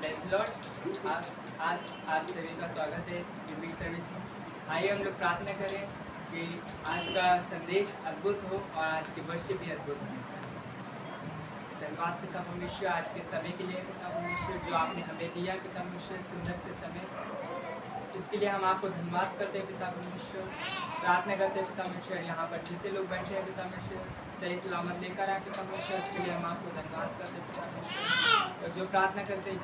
Praise Lord. आज आप सभी का स्वागत है इस इवनिंग सर्विस में। आइए हम लोग प्रार्थना करें कि आज का संदेश अद्भुत हो और आज की वर्षिप भी अद्भुत हो। धन्यवाद पिता परमेश्वर आज के समय के लिए, पिता परमेश्वर जो आपने हमें दिया पिता परमेश्वर सुंदर से समय, इसके लिए हम आपको धन्यवाद करते हैं पिता परमेश्वर। प्रार्थना करते हैं पिता परमेश्वर यहाँ पर जितने लोग बैठे हैं पिता परमेश्वर सही सलामत लेकर आए पिता परमेश्वर, इसके लिए हम आपको धन्यवाद करते हैं पिता परमेश्वर। और जो प्रार्थना करते हैं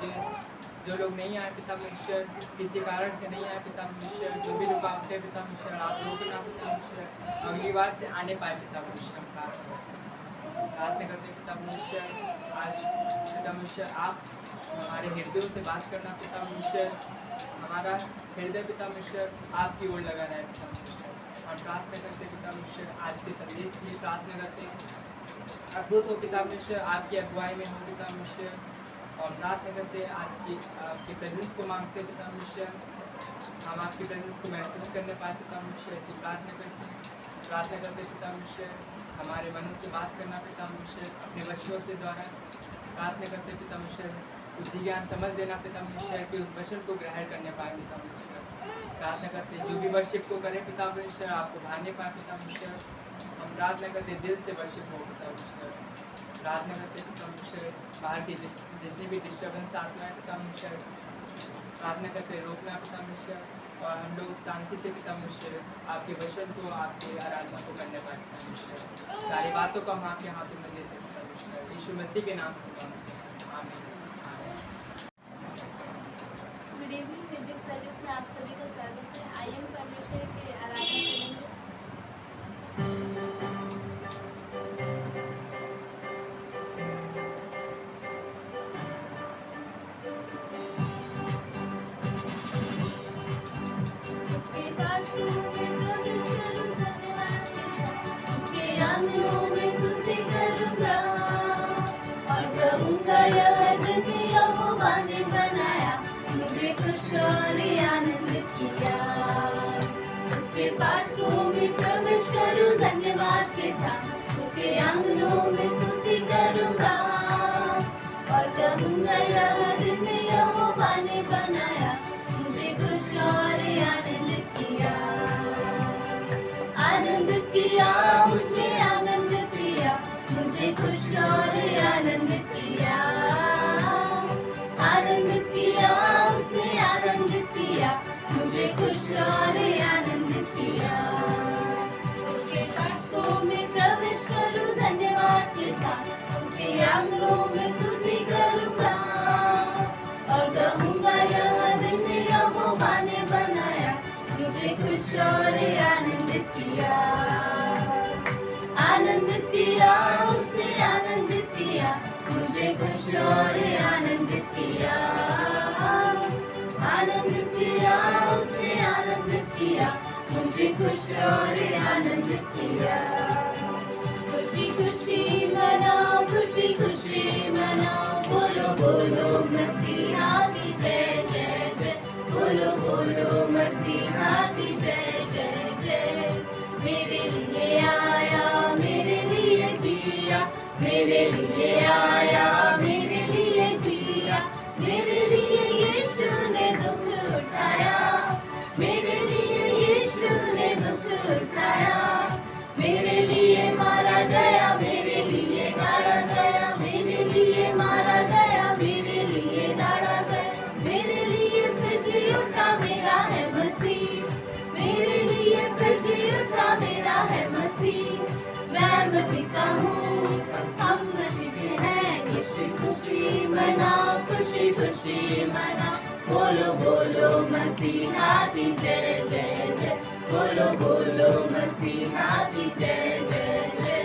जो लोग नहीं आए पिता परमेश्वर, किसी कारण से नहीं आए पिता परमेश्वर, जो भी रुकावटें है पिता परमेश्वर आप रोकना पिता परमेश्वर, अगली बार से आने पाए पिता परमेश्वर। प्रार्थना करते पिता परमेश्वर आज पिता परमेश्वर आप हमारे हृदयों से बात करना पिता परमेश्वर, हमारा हृदय पिता परमेश्वर आपकी ओर लगा रहा है पिता परमेश्वर। और प्रार्थना करते पिता परमेश्वर आज के संदेश के लिए प्रार्थना करते अद्भुत हो पिता परमेश्वर, आपकी अगुवाई में हो पिता परमेश्वर। और प्रार्थना करते हैं आपकी प्रेजेंस को मांगते हैं पिता परमेश्वर, हम आपकी प्रेजेंस को महसूस करने पाए पिता परमेश्वर, ऐसी प्रार्थना करते पिता परमेश्वर हमारे मनों से बात करना पिता परमेश्वर, अपने वचनों से द्वारा प्रार्थना करते पिता परमेश्वर, बुद्धि ज्ञान समझ देना पिता परमेश्वर कि उस वचन को ग्रहण करने पाए पिता परमेश्वर। प्रार्थना करते जो भी वर्शिप को करे पिता परमेश्वर आपको भाने पाए पिता परमेश्वर। हम प्रार्थना करते दिल से वर्शिप हो पिता परमेश्वर। प्रार्थना करते पिता परमेश्वर बाहर की जितनी भी डिस्टर्बेंस आत्मा है पिता परमेश्वर, प्रार्थना करते रोकना पिता परमेश्वर, और हम लोग शांति से पिता परमेश्वर आपके वचन को आपके आराधना को करने पाए पिता परमेश्वर। सारी बातों को हम आपके हाथों में देते पिता परमेश्वर, यीशु मसीह के नाम से मांगते हैं, आमीन। गुड इवनिंग मिडिल सर्विस में आप सभी का स्वागत है। आइए हम परमेश्वर की आराधना करेंगे। धन्यवाद के साथ उसके आंगनों में स्तुति करूंगा और कहूंगा यह दिन यहोवा ने बनाया, मुझे खुश और आनंद किया उसने आनंद किया, मुझे खुश और आनंद किया उसने आनंद किया, मुझे खुश और आनंद किया। में प्रवेश करूं धन्यवाद के साथ उसके आंगनों में स्तुति करूंगा और कहूंगा यह दिन यहोवा ने बनाया, मुझे खुश और आनंदित किया उसने आनंदित किया, मुझे खुश और आनंदित किया उसने आनंदित किया, मुझे खुश और आनंदित किया। खुशी खुशी मनाओ, खुशी खुशी मनाओ, बोलो बोलो मसीहा की जय जय जय, बोलो बोलो मसीहा की जय जय जय। मेरे लिए आया, मेरे लिए जिया, मेरे लिए आया, मेरे लिए जिया, मेरे लिए यीशु ने दुख उठाया, मेरे लिए यीशु ने दुख उठाया, मेरे लिए मारा गया, मेरे लिए गाड़ा गया, मेरे लिए मारा गया, मेरे लिए गाड़ा गया, मेरे लिए फिर जी उठा मेरा है मसीह, मेरे लिए फिर जी उठा मेरा है मसीह। मैं मसीह का हूँ, हम मसीह के हैं, खुशी खुशी मनाओ, खुशी खुशी मनाओ, बोलो बोलो मसीहा की जय जय जय, बोलो बोलो मसीहा की जय जय जय।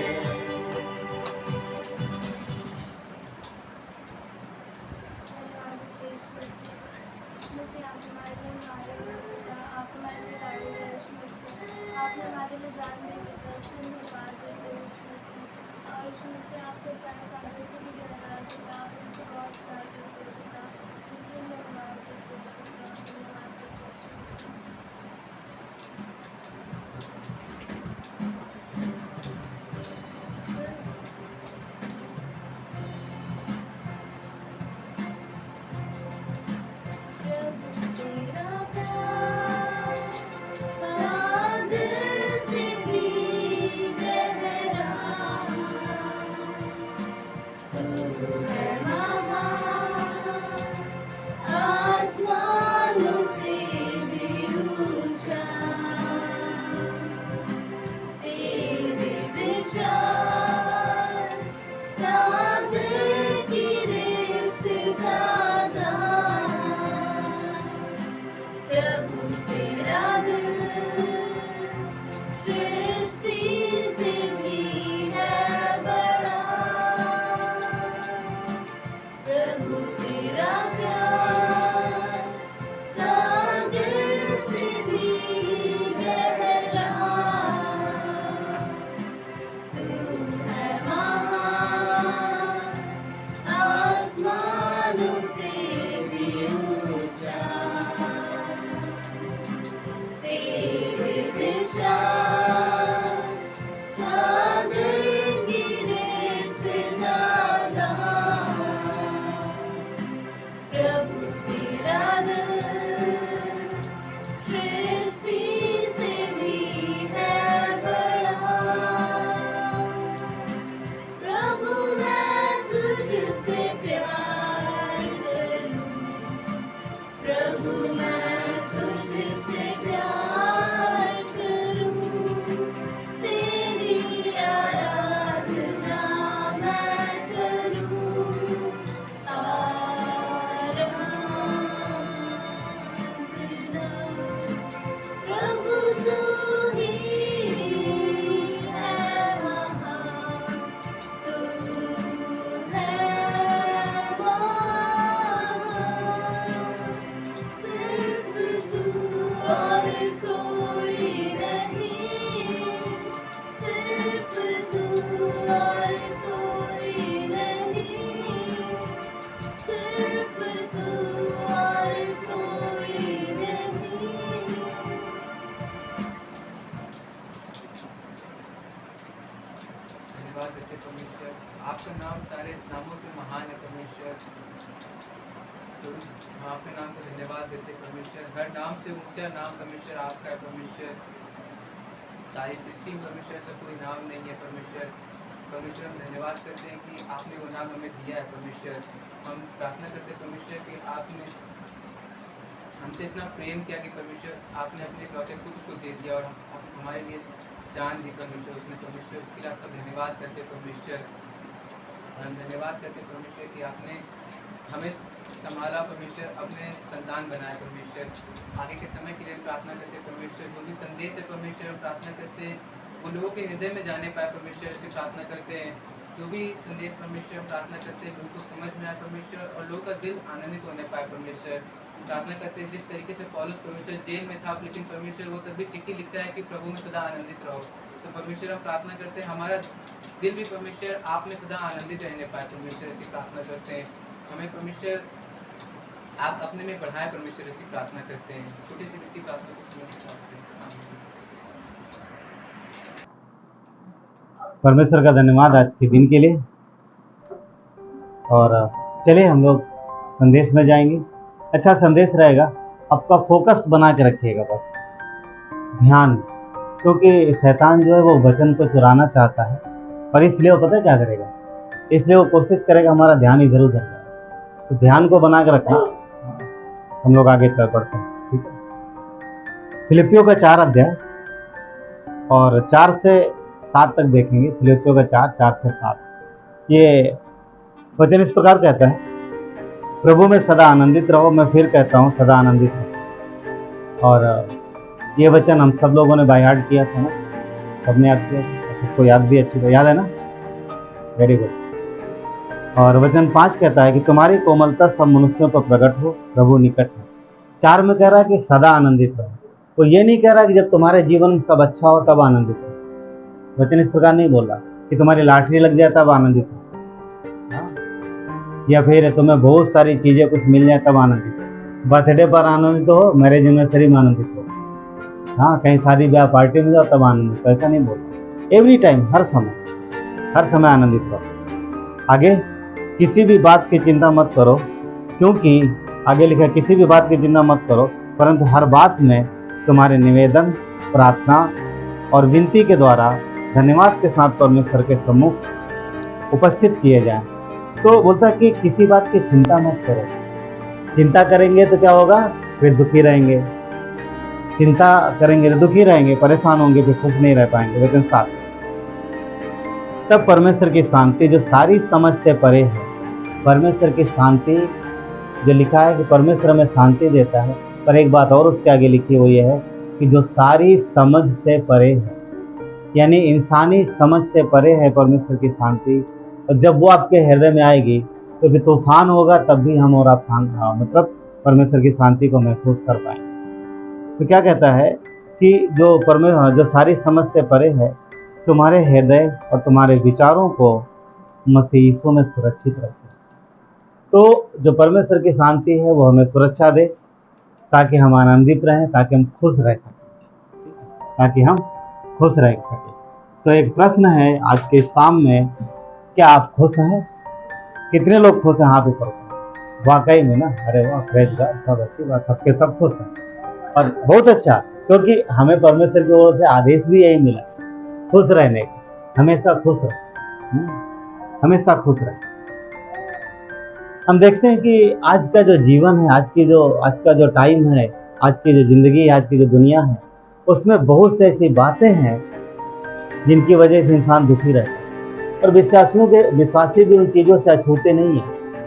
आपने हमारे लिए जान दी पिता, इसलिए धन्यवाद देते हैं यीशु मसीह। और यीशु मसीह आपके प्यार सामने से भी गहरा पिता, आप उनसे बहुत प्यार करते हैं पिता, इसलिए धन्यवाद देते हैं पिता, धन्यवाद देते हैं यीशु मसीह। धन्यवाद देते परमेश्वर। आपका नाम सारे नामों से महान है परमेश्वर। तो आपके नाम को धन्यवाद देते परमेश्वर। हर नाम से ऊंचा नाम परमेश्वर आपका है परमेश्वर। सारी सृष्टि में परमेश्वर ऐसा कोई नाम नहीं है परमेश्वर। परमेश्वर हम धन्यवाद करते हैं कि आपने वो नाम हमें दिया है परमेश्वर। हम प्रार्थना करते हैं परमेश्वर कि आपने हमसे इतना प्रेम किया कि परमेश्वर आपने अपने इकलौते पुत्र को दे दिया और हमारे लिए जान दी परमेश्वर उसने परमेश्वर। उसके लिए आपका धन्यवाद करते परमेश्वर। और हम धन्यवाद करते परमेश्वर कि आपने हमें संभाला परमेश्वर, अपने संतान बनाए परमेश्वर। आगे के समय के लिए हम प्रार्थना करते परमेश्वर। जो भी संदेश है परमेश्वर हम प्रार्थना करते हैं वो लोगों के हृदय में जाने पाए परमेश्वर, ऐसे प्रार्थना करते हैं। जो भी संदेश परमेश्वर हम प्रार्थना करते हैं लोगों को समझ में आए परमेश्वर और लोगों का दिल आनंदित होने पाए परमेश्वर। प्रार्थना करते हैं जिस तरीके से पौलुस परमेश्वर जेल में था लेकिन परमेश्वर वो तभी चिट्ठी लिखता है कि प्रभु में सदा आनंदित रहो। तो परमेश्वर हम प्रार्थना करते हैं हमारा दिल भी परमेश्वर आप में सदा आनंदित रहने पाए परमेश्वर, ऐसी प्रार्थना करते हैं। हमें परमेश्वर आप अपने में बढ़ाए परमेश्वर, ऐसी प्रार्थना करते हैं। छोटी सी व्यक्ति प्रार्थना को समझ सकते हैं। परमेश्वर का धन्यवाद आज के दिन के लिए। और चलिए हम लोग संदेश में जाएंगे। अच्छा संदेश रहेगा, आपका फोकस बना के रखिएगा, बस ध्यान, क्योंकि शैतान जो है वो वचन को चुराना चाहता है। और इसलिए वो पता है क्या करेगा, इसलिए वो कोशिश करेगा हमारा ध्यान इधर उधर जाए। तो ध्यान को बना के रखना। हम लोग आगे चल पड़ते हैं, ठीक है। फिलिपियों का 4 अध्याय और 4 से 7 तक देखेंगे। फिलिपियों का 4 से 7 ये वचन इस प्रकार कहता है, प्रभु में सदा आनंदित रहो। मैं फिर कहता हूँ सदा आनंदित रहो। और ये वचन हम सब लोगों ने बाय हार्ट किया था ना, सबने याद किया, सबको याद भी अच्छी याद है ना, वेरी गुड। और वचन 5 कहता है कि तुम्हारी कोमलता सब मनुष्यों पर प्रकट हो, प्रभु निकट है। 4 में कह रहा है कि सदा आनंदित रहो। तो ये नहीं कह रहा कि जब तुम्हारे जीवन में सब अच्छा हो तब आनंदित हो। वचन इस प्रकार नहीं बोल रहा कि तुम्हारी लॉटरी लग जाए तब आनंदित हो, या फिर तुम्हें बहुत सारी चीजें कुछ मिल जाए तब आनंदित हो। बर्थडे पर आनंदित हो, मैरिज एनिवर्सरी में आनंदित हो, हाँ कहीं शादी ब्याह पार्टी में जाओ तब आनंदित हो, ऐसा नहीं बोलता। एवरी टाइम, हर समय आनंदित रहो। आगे किसी भी बात की चिंता मत करो, क्योंकि आगे लिखा किसी भी बात की चिंता मत करो, परंतु हर बात में तुम्हारे निवेदन, प्रार्थना और विनती के द्वारा धन्यवाद के साथ परमेश्वर के सम्मुख उपस्थित किए जाएं। तो बोलता है कि किसी बात की चिंता मत करो। चिंता करेंगे तो क्या होगा, फिर दुखी रहेंगे। चिंता करेंगे तो दुखी रहेंगे, परेशान होंगे, फिर खुश नहीं रह पाएंगे। वचन 7, तब परमेश्वर की शांति जो सारी समझ से परे है, परमेश्वर की शांति जो लिखा है कि परमेश्वर हमें शांति देता है, पर एक बात और उसके आगे लिखी हुई है कि जो सारी समझ से परे है, यानी इंसानी समझ से परे है परमेश्वर की शांति। और जब वो आपके हृदय में आएगी तो फिर तूफान होगा, तब भी हम और आप मतलब परमेश्वर की शांति को महसूस कर पाएंगे। तो क्या कहता है कि जो सारी समझ से परे है, तुम्हारे हृदय और तुम्हारे विचारों को मसीह यीशु में सुरक्षित रखे। तो जो परमेश्वर की शांति है वो हमें सुरक्षा दे, ताकि हम आनंदित रहें, ताकि हम खुश रह सकें। तो एक प्रश्न है आज के शाम में, क्या आप खुश हैं? कितने लोग खुश हैं? हाथ ऊपर। वाकई में ना, अरे वाह, प्रेज गॉड, सब अच्छी बात, सबके सब खुश हैं। और बहुत अच्छा, क्योंकि हमें परमेश्वर की ओर से आदेश भी यही मिला, खुश रहने का। हमेशा खुश रहे, हमेशा खुश रहे। हम देखते हैं कि आज का जो जीवन है, आज का जो टाइम है, आज की जो जिंदगी है, आज की जो दुनिया है, उसमें बहुत से ऐसी बातें हैं जिनकी वजह से इंसान दुखी रहता है। और विश्वासी भी उन चीज़ों से अछूते नहीं है,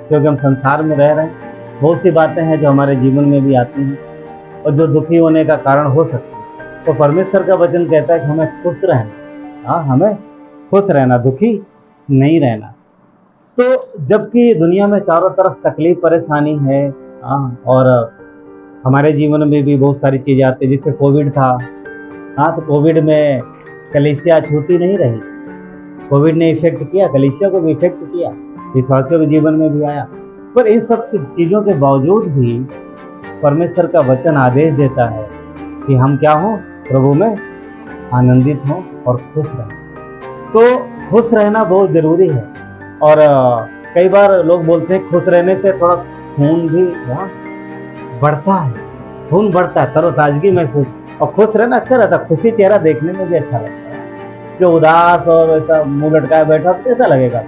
क्योंकि हम संसार में रह रहे हैं। बहुत सी बातें हैं जो हमारे जीवन में भी आती हैं और जो दुखी होने का कारण हो सकती है। तो परमेश्वर का वचन कहता है कि हमें खुश रहना, हाँ हमें खुश रहना, दुखी नहीं रहना। तो जबकि दुनिया में चारों तरफ तकलीफ परेशानी है, हाँ, और हमारे जीवन में भी बहुत सारी चीज़ें आती हैं। जैसे कोविड था, हाँ, तो कोविड में कलीसिया छूती नहीं रही। कोविड ने इफेक्ट किया, कलीसिया को भी इफेक्ट किया, विश्वासियों के जीवन में भी आया। पर इन सब चीज़ों के बावजूद भी परमेश्वर का वचन आदेश देता है कि हम क्या हो, प्रभु में आनंदित हों और खुश रहें। तो खुश रहना बहुत जरूरी है। और कई बार लोग बोलते हैं खुश रहने से थोड़ा खून भी बढ़ता है, खून बढ़ता है, तरोताजगी महसूस, और खुश रहना अच्छा रहता है। खुशी चेहरा देखने में भी अच्छा लगता है। जो उदास और ऐसा मुंह लटकाए बैठा तो कैसा लगेगा,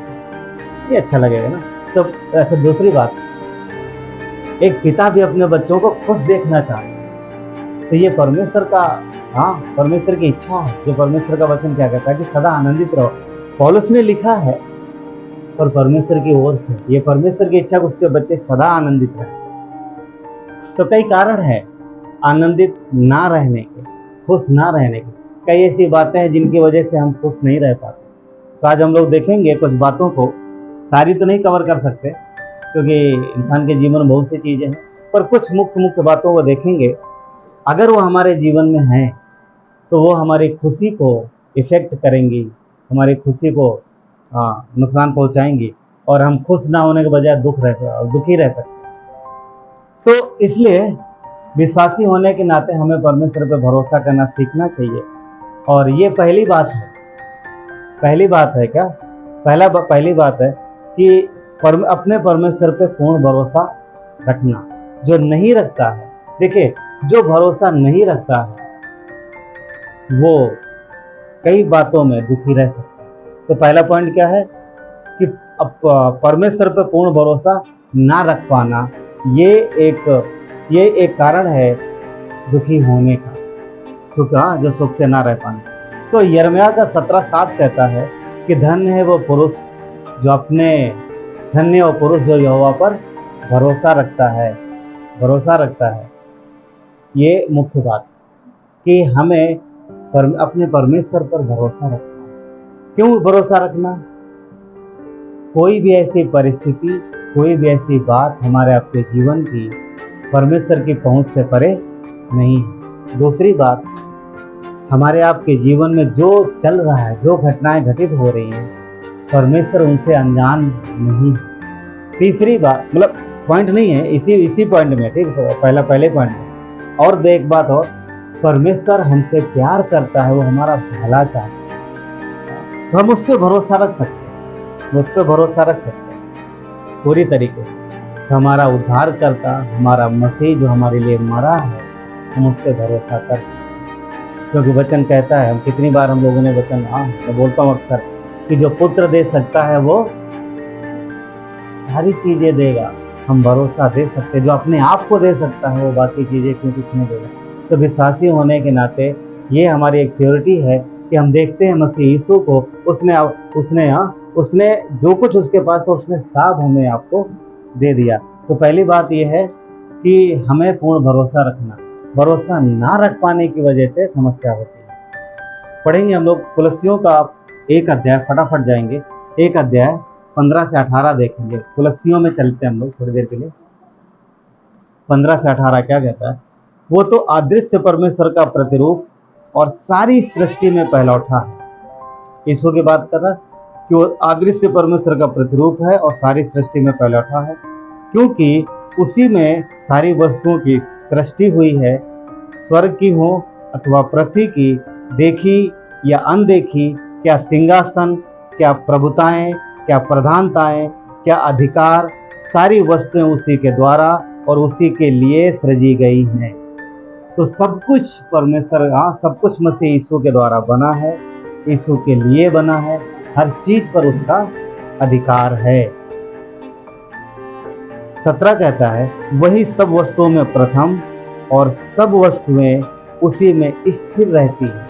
ये अच्छा लगेगा ना। तो ऐसा दूसरी बात, एक पिता भी अपने बच्चों को खुश देखना चाहता है, तो ये परमेश्वर का परमेश्वर की इच्छा है। जो परमेश्वर का वचन क्या कहता है कि सदा आनंदित रहो, पौलुस ने लिखा है, और परमेश्वर की ओर से ये परमेश्वर की इच्छा, उसके बच्चे सदा आनंदित रहे। तो कई कारण है आनंदित ना रहने के, खुश ना रहने के। कई ऐसी बातें हैं जिनकी वजह से हम खुश नहीं रह पाते। तो आज हम लोग देखेंगे कुछ बातों को, सारी तो नहीं कवर कर सकते क्योंकि इंसान के जीवन में बहुत सी चीजें हैं, पर कुछ मुख्य मुख्य बातों को देखेंगे। अगर वो हमारे जीवन में हैं तो वो हमारी खुशी को इफेक्ट करेंगी, हमारी खुशी को नुकसान पहुंचाएंगी, और हम खुश ना होने के बजाय दुखी रह सकते। तो इसलिए विश्वासी होने के नाते हमें परमेश्वर पर भरोसा करना सीखना चाहिए। और ये पहली बात है क्या, पहली बात है कि अपने परमेश्वर पे पूर्ण भरोसा रखना। जो नहीं रखता है, देखिए, जो भरोसा नहीं रखता है वो कई बातों में दुखी रह सकता है। तो पहला पॉइंट क्या है कि परमेश्वर पे पूर्ण भरोसा ना रख पाना, ये एक कारण है दुखी होने का, जो सुख से ना रह पाना। तो यिर्मयाह का 17:7 कहता है कि धन्य है वो पुरुष जो यहोवा पर भरोसा रखता है। ये मुख्य बात कि हमें अपने परमेश्वर पर भरोसा रखना। क्यों भरोसा रखना? कोई भी ऐसी परिस्थिति, कोई भी ऐसी बात हमारे आपके जीवन की परमेश्वर की पहुंच से परे नहीं है। दूसरी बात, हमारे आपके जीवन में जो चल रहा है, जो घटनाएं घटित हो रही हैं, परमेश्वर उनसे अनजान नहीं है। तीसरी बात, मतलब पॉइंट नहीं है, इसी पॉइंट में, ठीक, पहले पॉइंट में। और एक बात और, परमेश्वर हमसे प्यार करता है, वो हमारा भला चाहता है, तो हम उस पर भरोसा रख सकते हैं, पूरी तरीके से। हमारा उद्धार करता, हमारा मसीह जो हमारे लिए मरा है, हम उस पर भरोसा करते हैं। क्योंकि वचन कहता है, हम कितनी बार हम लोगों ने वचन, मैं बोलता हूँ अक्सर कि जो पुत्र दे सकता है वो सारी चीजें देगा। हम भरोसा दे सकते, जो अपने आप को दे सकता है वो बाकी चीजें क्यों कुछ नहीं देगा। तो विश्वासी होने के नाते ये हमारी एक सिक्योरिटी है कि हम देखते हैं मसीह यीशु को, उसने जो कुछ उसके पास था उसने सब हमें आपको दे दिया। तो पहली बात यह है कि हमें पूर्ण भरोसा रखना। भरोसा ना रख पाने की वजह से समस्या होती है। पढ़ेंगे हम लोग कुलस्सियों का एक अध्याय, फटाफट जाएंगे, एक अध्याय 15 से 18 देखेंगे। कुलस्सियों में चलते हैं हम लोग थोड़ी देर के लिए। 15 से 18 क्या कहता है? वो तो अदृश्य परमेश्वर का प्रतिरूप और सारी सृष्टि में पहलौठा है। यीशु की बात कर रहा है कि वो अदृश्य परमेश्वर का प्रतिरूप है और सारी सृष्टि में पहलौठा है, क्योंकि उसी में सारी वस्तुओं की सृष्टि हुई है, स्वर्ग की हो अथवा पृथ्वी की, देखी या अनदेखी, क्या सिंहासन, क्या प्रभुताएं, क्या प्रधानताएं, क्या अधिकार, सारी वस्तुएं उसी के द्वारा और उसी के लिए सृजी गई हैं। तो सब कुछ परमेश्वर, सब कुछ मसीह यीशु के द्वारा बना है, यीशु के लिए बना है, हर चीज पर उसका अधिकार है। 17 कहता है, वही सब वस्तुओं में प्रथम और सब वस्तुएं उसी में स्थिर रहती हैं।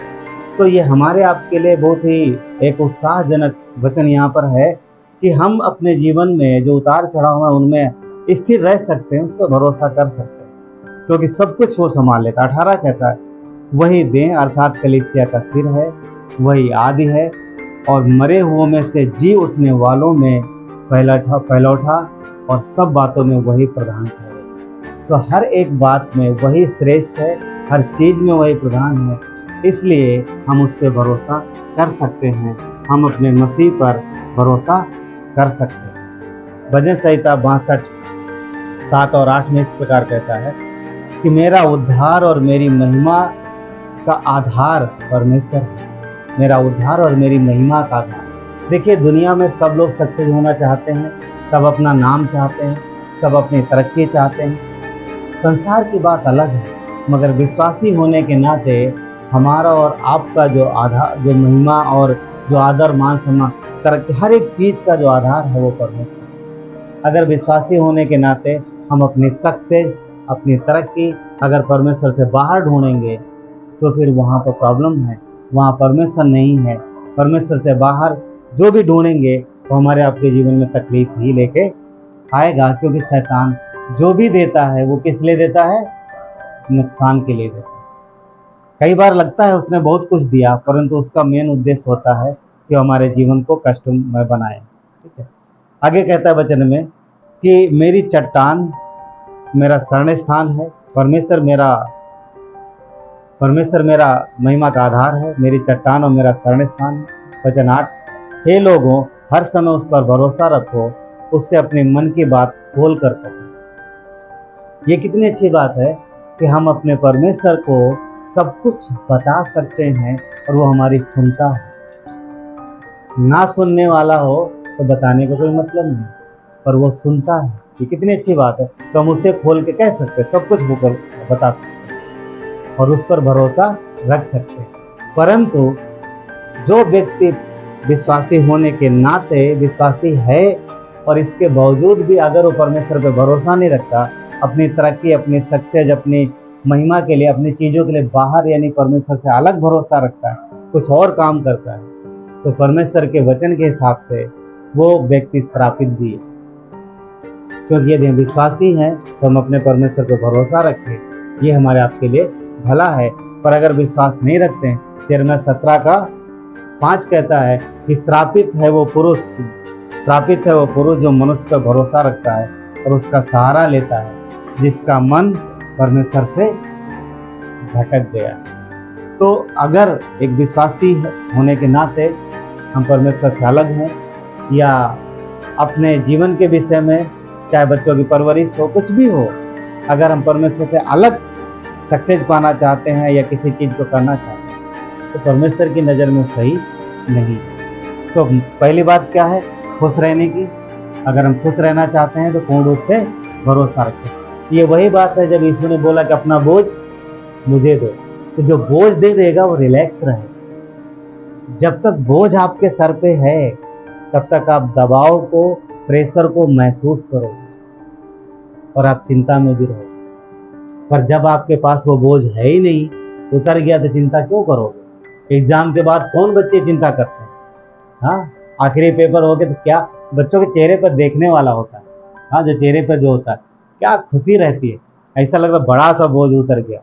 तो ये हमारे आपके लिए बहुत ही एक उत्साहजनक वचन यहाँ पर है कि हम अपने जीवन में जो उतार चढ़ाव है उनमें स्थिर रह सकते हैं, उस पर भरोसा कर सकते हैं, क्योंकि सब कुछ वो संभाल लेता। 18 कहता है, वही देह अर्थात कलीसिया का सिर है, वही आदि है और मरे हुओं में से जी उठने वालों में पहलौठा और सब बातों में वही प्रधान है। तो हर एक बात में वही श्रेष्ठ है, हर चीज में वही प्रधान है, इसलिए हम उस पर भरोसा कर सकते हैं, हम अपने मसीह पर भरोसा कर सकते हैं। भजन संहिता 62 7 और 8 में इस प्रकार कहता है कि मेरा उद्धार और मेरी महिमा का आधार परमेश्वर है। मेरा उद्धार और मेरी महिमा का आधार, देखिए, दुनिया में सब लोग सक्सेस होना चाहते हैं, सब अपना नाम चाहते हैं, सब अपनी तरक्की चाहते हैं। संसार की बात अलग है, मगर विश्वासी होने के नाते हमारा और आपका जो आधार, जो महिमा और जो आदर, मान सम्मान, तरक्की, हर एक चीज़ का जो आधार है वो परमेश्वर। अगर विश्वासी होने के नाते हम अपनी सक्सेस, अपनी तरक्की अगर परमेश्वर से बाहर ढूंढेंगे तो फिर वहाँ पर प्रॉब्लम है, वहाँ परमेश्वर नहीं है। परमेश्वर से बाहर जो भी ढूंढेंगे वो हमारे आपके जीवन में तकलीफ ही लेके आएगा, क्योंकि शैतान जो भी देता है वो किस लिए देता है? नुकसान के लिए देता है। कई बार लगता है उसने बहुत कुछ दिया, परंतु उसका मेन उद्देश्य होता है कि हमारे जीवन को कष्टमय बनाए। ठीक है, आगे कहता है वचन में कि मेरी चट्टान मेरा शरण स्थान है, परमेश्वर मेरा महिमा का आधार है, मेरी चट्टान और मेरा शरण स्थान है। वचन 8, हे लोगों, हर समय उस पर भरोसा रखो, उससे अपने मन की बात खोल कर कहो। ये कितनी अच्छी बात है कि हम अपने परमेश्वर को सब कुछ बता सकते हैं और वो हमारी सुनता है। ना सुनने वाला हो तो बताने का कोई मतलब नहीं, पर वो सुनता है। ये कितनी अच्छी बात है। तो हम उसे खोल के कह सकते हैं, सब कुछ वो बता सकते हैं और उस पर भरोसा रख सकते हैं। परंतु जो व्यक्ति विश्वासी होने के नाते विश्वासी है और इसके बावजूद भी अगर वो परमेश्वर पर भरोसा नहीं रखता, अपनी तरक्की, अपनी सक्सेस, अपनी महिमा के लिए, अपनी चीज़ों के लिए बाहर यानी परमेश्वर से अलग भरोसा रखता है, कुछ और काम करता है, तो परमेश्वर के वचन के हिसाब से वो व्यक्ति श्रापित भी है। क्योंकि यदि हम विश्वासी हैं तो हम अपने परमेश्वर पर भरोसा रखें, ये हमारे आपके लिए भला है। पर अगर विश्वास नहीं रखते हैं, 13:17-5 कहता है कि श्रापित है वो पुरुष जो मनुष्य पर भरोसा रखता है और उसका सहारा लेता है, जिसका मन परमेश्वर से भटक गया। तो अगर एक विश्वासी होने के नाते हम परमेश्वर से अलग हैं या अपने जीवन के विषय में, चाहे बच्चों की परवरिश हो, कुछ भी हो, अगर हम परमेश्वर से अलग सक्सेस पाना चाहते हैं या किसी चीज़ को करना चाहते हैं तो परमेश्वर की नज़र में सही नहीं। तो पहली बात क्या है? खुश रहने की। अगर हम खुश रहना चाहते हैं तो पूर्ण रूप से भरोसा रखें। ये वही बात है जब यीशु ने बोला कि अपना बोझ मुझे दो, तो जो बोझ दे देगा वो रिलैक्स रहे। जब तक बोझ आपके सर पे है तब तक आप दबाव को, प्रेशर को महसूस करो और आप चिंता में भी रहो। पर जब आपके पास वो बोझ है ही नहीं, उतर गया, तो चिंता क्यों करोगे? एग्जाम के बाद कौन बच्चे चिंता करते हैं? हाँ, आखिरी पेपर हो गया तो क्या बच्चों के चेहरे पर देखने वाला होता है? हाँ, जो चेहरे पर जो होता है, क्या खुशी रहती है, ऐसा लग रहा बड़ा सा बोझ उतर गया।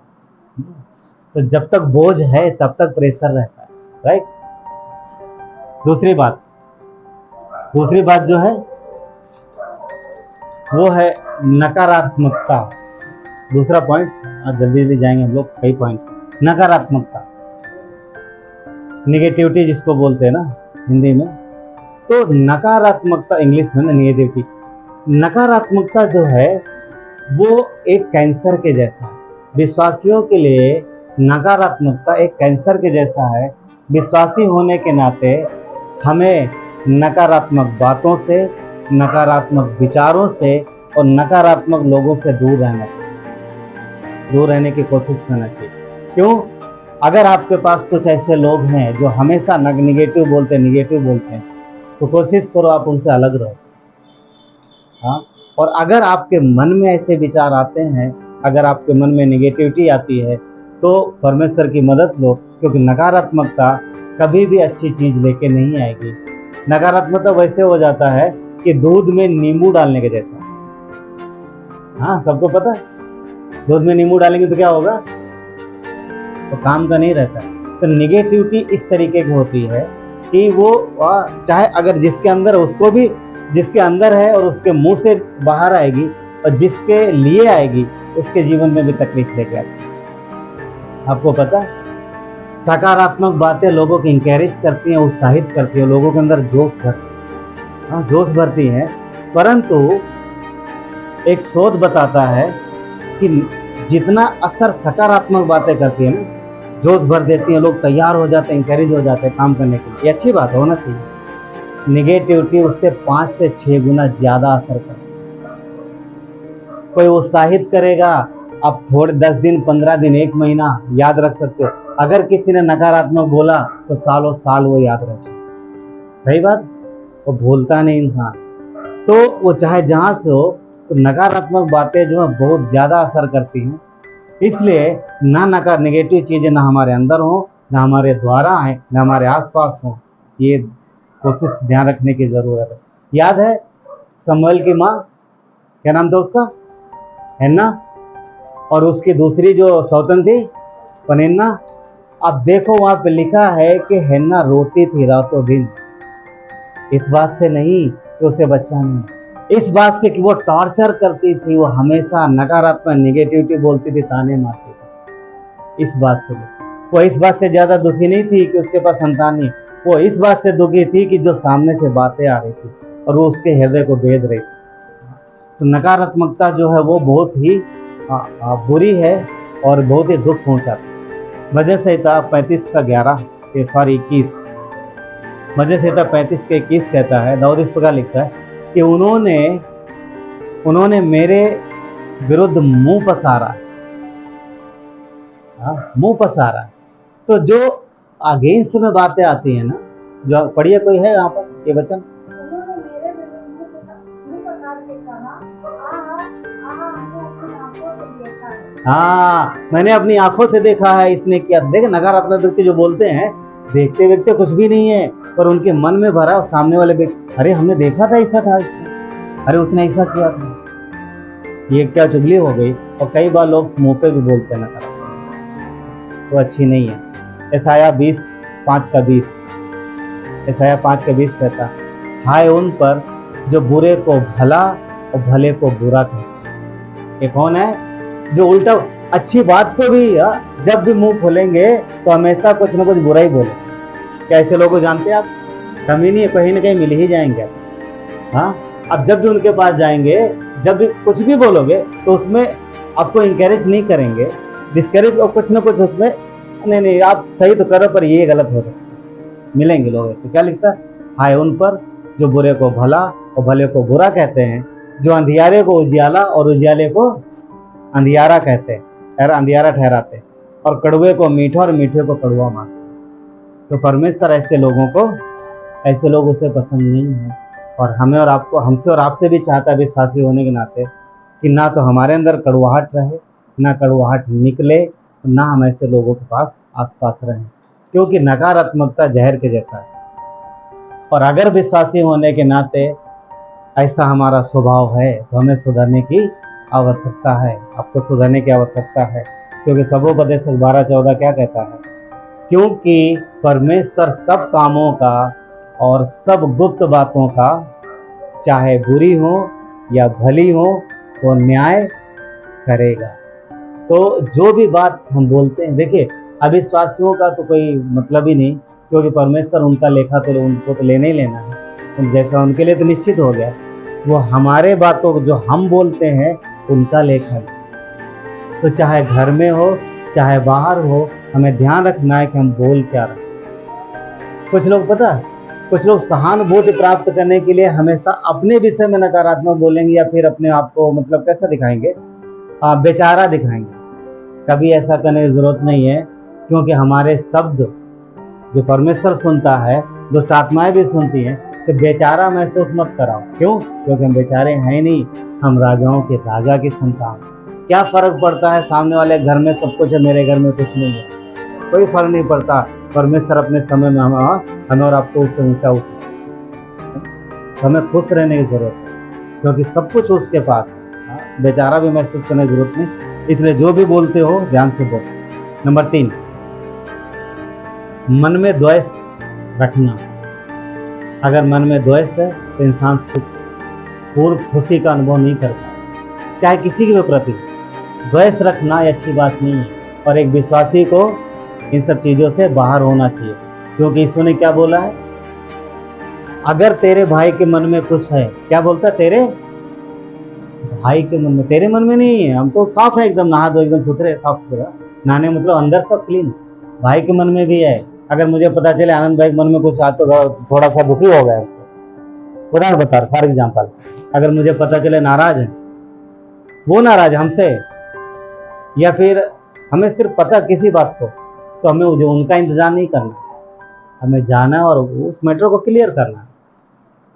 तो जब तक बोझ है तब तक प्रेशर रहता है, राइट। दूसरी बात जो है वो है नकारात्मकता। दूसरा पॉइंट, जल्दी जल्दी जाएंगे हम लोग, कई पॉइंट। नकारात्मकता, निगेटिविटी जिसको बोलते हैं ना हिंदी में, तो नकारात्मकता इंग्लिश में ना निगेटिविटी। नकारात्मकता जो है वो एक कैंसर के जैसा है। विश्वासियों के लिए नकारात्मकता एक कैंसर के जैसा है। विश्वासी होने के नाते हमें नकारात्मक बातों से, नकारात्मक विचारों से और नकारात्मक लोगों से दूर रहना चाहिए, दूर रहने की कोशिश करना चाहिए। क्यों? अगर आपके पास कुछ ऐसे लोग हैं जो हमेशा निगेटिव बोलते हैं, तो कोशिश करो आप उनसे अलग रहो। हाँ, और अगर आपके मन में ऐसे विचार आते हैं, अगर आपके मन में निगेटिविटी आती है, तो परमेश्वर की मदद लो, क्योंकि नकारात्मकता कभी भी अच्छी चीज़ लेके नहीं आएगी। नकारात्मकता वैसे हो जाता है कि दूध में नींबू डालने के जैसा। हाँ, सबको पता है, दूध में नींबू डालेंगे तो क्या होगा? तो काम का नहीं रहता। तो निगेटिविटी इस तरीके की होती है कि वो चाहे अगर जिसके अंदर, उसको भी जिसके अंदर है और उसके मुंह से बाहर आएगी, और जिसके लिए आएगी उसके जीवन में भी तकलीफ लेके आती है। आपको पता है, सकारात्मक बातें लोगों की इंकरेज करती हैं, उत्साहित करती हैं, लोगों के अंदर जोश भरती हैं। परंतु एक शोध बताता है कि जितना असर सकारात्मक बातें करती है ना, जोश भर देती हैं, लोग तैयार हो जाते हैं, इंकरेज हो जाते हैं काम करने के लिए। ये अच्छी बात होना चाहिए, निगेटिविटी उससे 5 से 6 गुना ज्यादा असर करती है। कोई उत्साहित करेगा, आप थोड़े 10 दिन 15 दिन 1 महीना याद रख सकते हो। अगर किसी ने नकारात्मक बोला तो सालों साल वो याद रखे। सही बात, वो भूलता नहीं इंसान। तो वो चाहे जहां से हो, तो नकारात्मक बातें जो है बहुत ज्यादा असर करती हैं। इसलिए ना नकार नेगेटिव चीजें ना हमारे अंदर हो, ना हमारे द्वारा है, ना हमारे आसपास हो। ये कोशिश ध्यान रखने की जरूरत है। याद है समूएल की माँ, क्या नाम था उसका? हैन्ना। और उसकी दूसरी जो सौतन थी पनिन्ना। अब देखो वहां पे लिखा है कि हैन्ना रोती थी रातों दिन, इस बात से नहीं कि उसे बच्चा नहीं, इस बात से कि वो टॉर्चर करती थी, वो हमेशा नकारात्मक नेगेटिविटी बोलती थी, ताने मारती थी। इस बात से वो इस बात से ज्यादा दुखी नहीं थी कि उसके पास संतान नहीं, वो इस बात से दुखी थी कि जो सामने से बातें आ रही थी और वो उसके हृदय को भेद रही थी। तो नकारात्मकता जो है वो बहुत ही बुरी है और बहुत ही दुख पहुंचाती है। भजन संहिता 35 का 11 सॉरी 21, भजन संहिता 35 के 21 कहता है, दाऊद इस प्रकार लिखता है कि उन्होंने मेरे विरुद्ध मुंह पसारा, मुंह पसारा। तो जो अगेंस्ट में बातें आती है ना, जो पढ़िए, कोई है यहाँ पर ये वचन? उन्होंने मेरे विरुद्ध मुंह पसार के कहा, आहा, आहा, हमने अपनी आंखों से देखा है। हाँ, मैंने अपनी आंखों से देखा है, इसने किया। देख, नकारात्मक व्यक्ति जो बोलते हैं, देखते व्यक्ति कुछ भी नहीं है, पर उनके मन में भरा और सामने वाले व्यक्ति, अरे हमने देखा था ऐसा था, अरे उसने ऐसा किया था, ये क्या चुगली हो गई। और कई बार लोग मुंह पे भी बोलते हैं नकारात्मक, तो अच्छी नहीं है। यशायाह 5 का 20, यशायाह 5 का 20 कहता, हाय उन पर जो बुरे को भला और भले को बुरा कहते हैं। ये कौन है? जो उल्टा अच्छी बात को भी जब भी मुंह खोलेंगे तो हमेशा कुछ ना कुछ बुरा ही बोले। क्या ऐसे लोगों को जानते हैं आप? कमी नहीं है, कहीं ना कहीं मिल ही जाएंगे आप। हाँ, अब जब भी उनके पास जाएंगे, जब भी कुछ भी बोलोगे तो उसमें आपको इंकरेज नहीं करेंगे, डिस्करेज, और कुछ ना कुछ उसमें नहीं आप सही तो करो पर ये गलत हो रहा है, मिलेंगे लोग ऐसे। क्या लिखता है? हाय उन पर जो बुरे को भला और भले को बुरा कहते हैं, जो अंधियारे को उजियाला और उजियाले को अंधियारा कहते हैं, अंधियारा ठहराते हैं, और कड़वे को मीठा और मीठे को कड़वा मानते। तो परमेश्वर ऐसे लोगों को, ऐसे लोग उसे पसंद नहीं है। और हमें और आपको, हमसे और आपसे भी चाहता है विश्वासी होने के नाते कि ना तो हमारे अंदर कड़वाहट रहे, ना कड़वाहट निकले, ना हम ऐसे लोगों के पास आसपास रहें, क्योंकि नकारात्मकता जहर के जैसा है। और अगर विश्वासी होने के नाते ऐसा हमारा स्वभाव है तो हमें सुधरने की आवश्यकता है, आपको सुधरने की आवश्यकता है। क्योंकि सबोपदेशक 12:14 क्या कहता है? क्योंकि परमेश्वर सब कामों का और सब गुप्त बातों का, चाहे बुरी हो या भली हो, वो न्याय करेगा। तो जो भी बात हम बोलते हैं, देखिए अविश्वासियों का तो कोई मतलब ही नहीं, क्योंकि परमेश्वर उनका लेखा तो उनको तो लेना ही लेना है, जैसा उनके लिए तो निश्चित हो गया। वो हमारे बातों को जो हम बोलते हैं उनका लेखा है। तो चाहे घर में हो चाहे बाहर हो, हमें ध्यान रखना है कि हम बोल क्या रहे। कुछ लोग पता है, कुछ लोग सहानुभूति प्राप्त करने के लिए हमेशा अपने विषय में नकारात्मक बोलेंगे, या फिर अपने आप को मतलब कैसा दिखाएंगे, बेचारा दिखाएंगे। कभी ऐसा करने की जरूरत नहीं है, क्योंकि हमारे शब्द जो परमेश्वर सुनता है, दुष्ट आत्माएं भी सुनती हैं। तो बेचारा महसूस मत कराओ। क्यों? क्योंकि हम बेचारे हैं नहीं, हम राजाओं के राजा की संतान। क्या फर्क पड़ता है, सामने वाले घर में सब कुछ है, मेरे घर में कुछ नहीं है, कोई फर्क नहीं पड़ता। परमेश्वर अपने समय में हमें और आपको उससे ऊंचा उठाए। हमें खुश रहने की जरूरत है, क्योंकि सब कुछ उसके पास है। बेचारा भी महसूस करने की जरूरत नहीं। इसलिए जो भी बोलते हो ध्यान से बोलो। नंबर 3, मन में द्वेष रखना। अगर मन में द्वेष है तो इंसान पूर्ण खुशी का अनुभव नहीं करता, चाहे किसी के भी प्रति। द्वेष रखना ये अच्छी बात नहीं है, और एक विश्वासी को इन सब चीजों से बाहर होना चाहिए। क्योंकि ईश्वर ने क्या बोला है? अगर तेरे भाई के मन में कुछ है, क्या बोलता है? तेरे भाई के मन में, तेरे मन में नहीं है। हम तो साफ है, एकदम नहा दो, एकदम सुथरे, साफ सुथरा। नहाने मतलब अंदर सब क्लीन। भाई के मन में भी है। अगर मुझे पता चले आनंद भाई के मन में कुछ आ तो थोड़ा सा दुखी हो गया, उदाहरण बता रहा, फॉर एग्जाम्पल अगर मुझे पता चले नाराज है, वो नाराज है हमसे, या फिर हमें सिर्फ पता किसी बात को, तो हमें जो उनका इंतजार नहीं करना, हमें जाना है और उस मैटर को क्लियर करना है।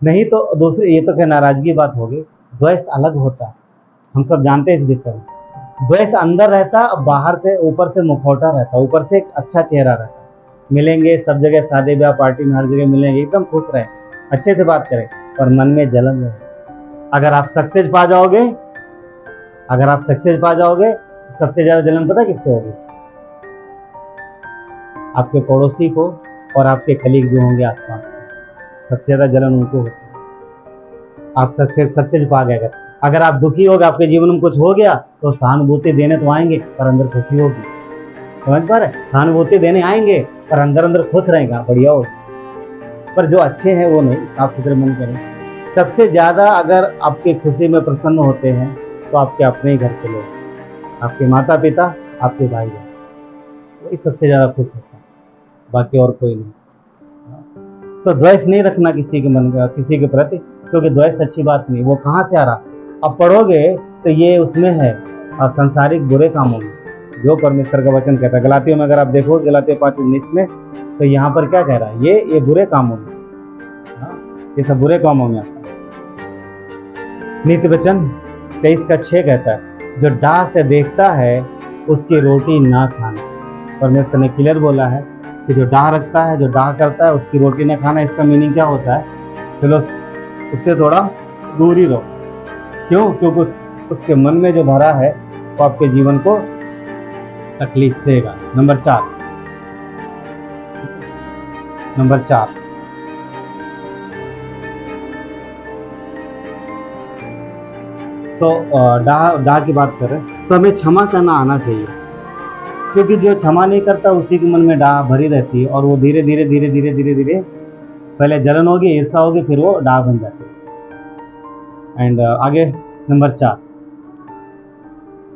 नहीं तो दूसरी, ये तो क्या नाराजगी बात होगी, द्वेष अलग होता है, हम सब जानते हैं इस विषय में। द्वेष अंदर रहता, बाहर से ऊपर से मुखौटा रहता, ऊपर से एक अच्छा चेहरा रहता। मिलेंगे सब जगह, शादी ब्याह पार्टी में हर जगह मिलेंगे, एकदम खुश रहे, अच्छे से बात करें, और मन में जलन रहे। अगर आप सक्सेस पा जाओगे, अगर आप सक्सेस पा जाओगे, सबसे ज्यादा जलन पता किसको होगी? आपके पड़ोसी को और आपके कलीग जो होंगे आसपास, सबसे ज्यादा जलन उनको होती है। आप सक्सेस पा गए, अगर आप दुखी हो गए, आपके जीवन में कुछ हो गया, तो सहानुभूति देने तो आएंगे पर अंदर खुशी होगी। समझ पा रहे? सहानुभूति देने आएंगे पर अंदर अंदर खुश रहेगा, बढ़िया होगा। पर जो अच्छे हैं वो नहीं, आप फिक्र मन करें। सबसे ज्यादा अगर आपकी खुशी में प्रसन्न होते हैं तो आपके अपने ही घर के लोग, आपके माता पिता, आपके भाई बहन, वही सबसे ज्यादा खुश होता है, बाकी और कोई नहीं। तो द्वेष नहीं रखना किसी के मन का, किसी के प्रति, क्योंकि द्वेष अच्छी बात नहीं। वो कहाँ से आ रहा? अब पढ़ोगे तो ये उसमें है, सांसारिक बुरे कामों में, जो परमेश्वर का वचन कहता है। गलातियों में अगर आप देखो, गलातियों 5:19 में, तो यहाँ पर क्या कह रहा है? ये बुरे कामों में, ये सब बुरे कामों में आता है। नीति वचन 23:6 कहता है, जो डाह से देखता है उसकी रोटी ना खाना। परमेश्वर ने क्लियर बोला है कि जो डाह रखता है, जो डाह करता है, उसकी रोटी ना खाना। इसका मीनिंग क्या होता है? चलो उससे थोड़ा दूर ही रहो। क्यों? क्योंकि उसके मन में जो भरा है वो आपके जीवन को तकलीफ देगा। नंबर 4, तो डाह की बात कर रहे हैं, तो हमें क्षमा करना आना चाहिए, क्योंकि जो क्षमा नहीं करता उसी के मन में डाह भरी रहती है, और वो धीरे धीरे धीरे धीरे धीरे धीरे पहले जलन होगी, ईर्ष्या होगी, फिर वो डाह बन जाती है। एंड आगे नंबर 4,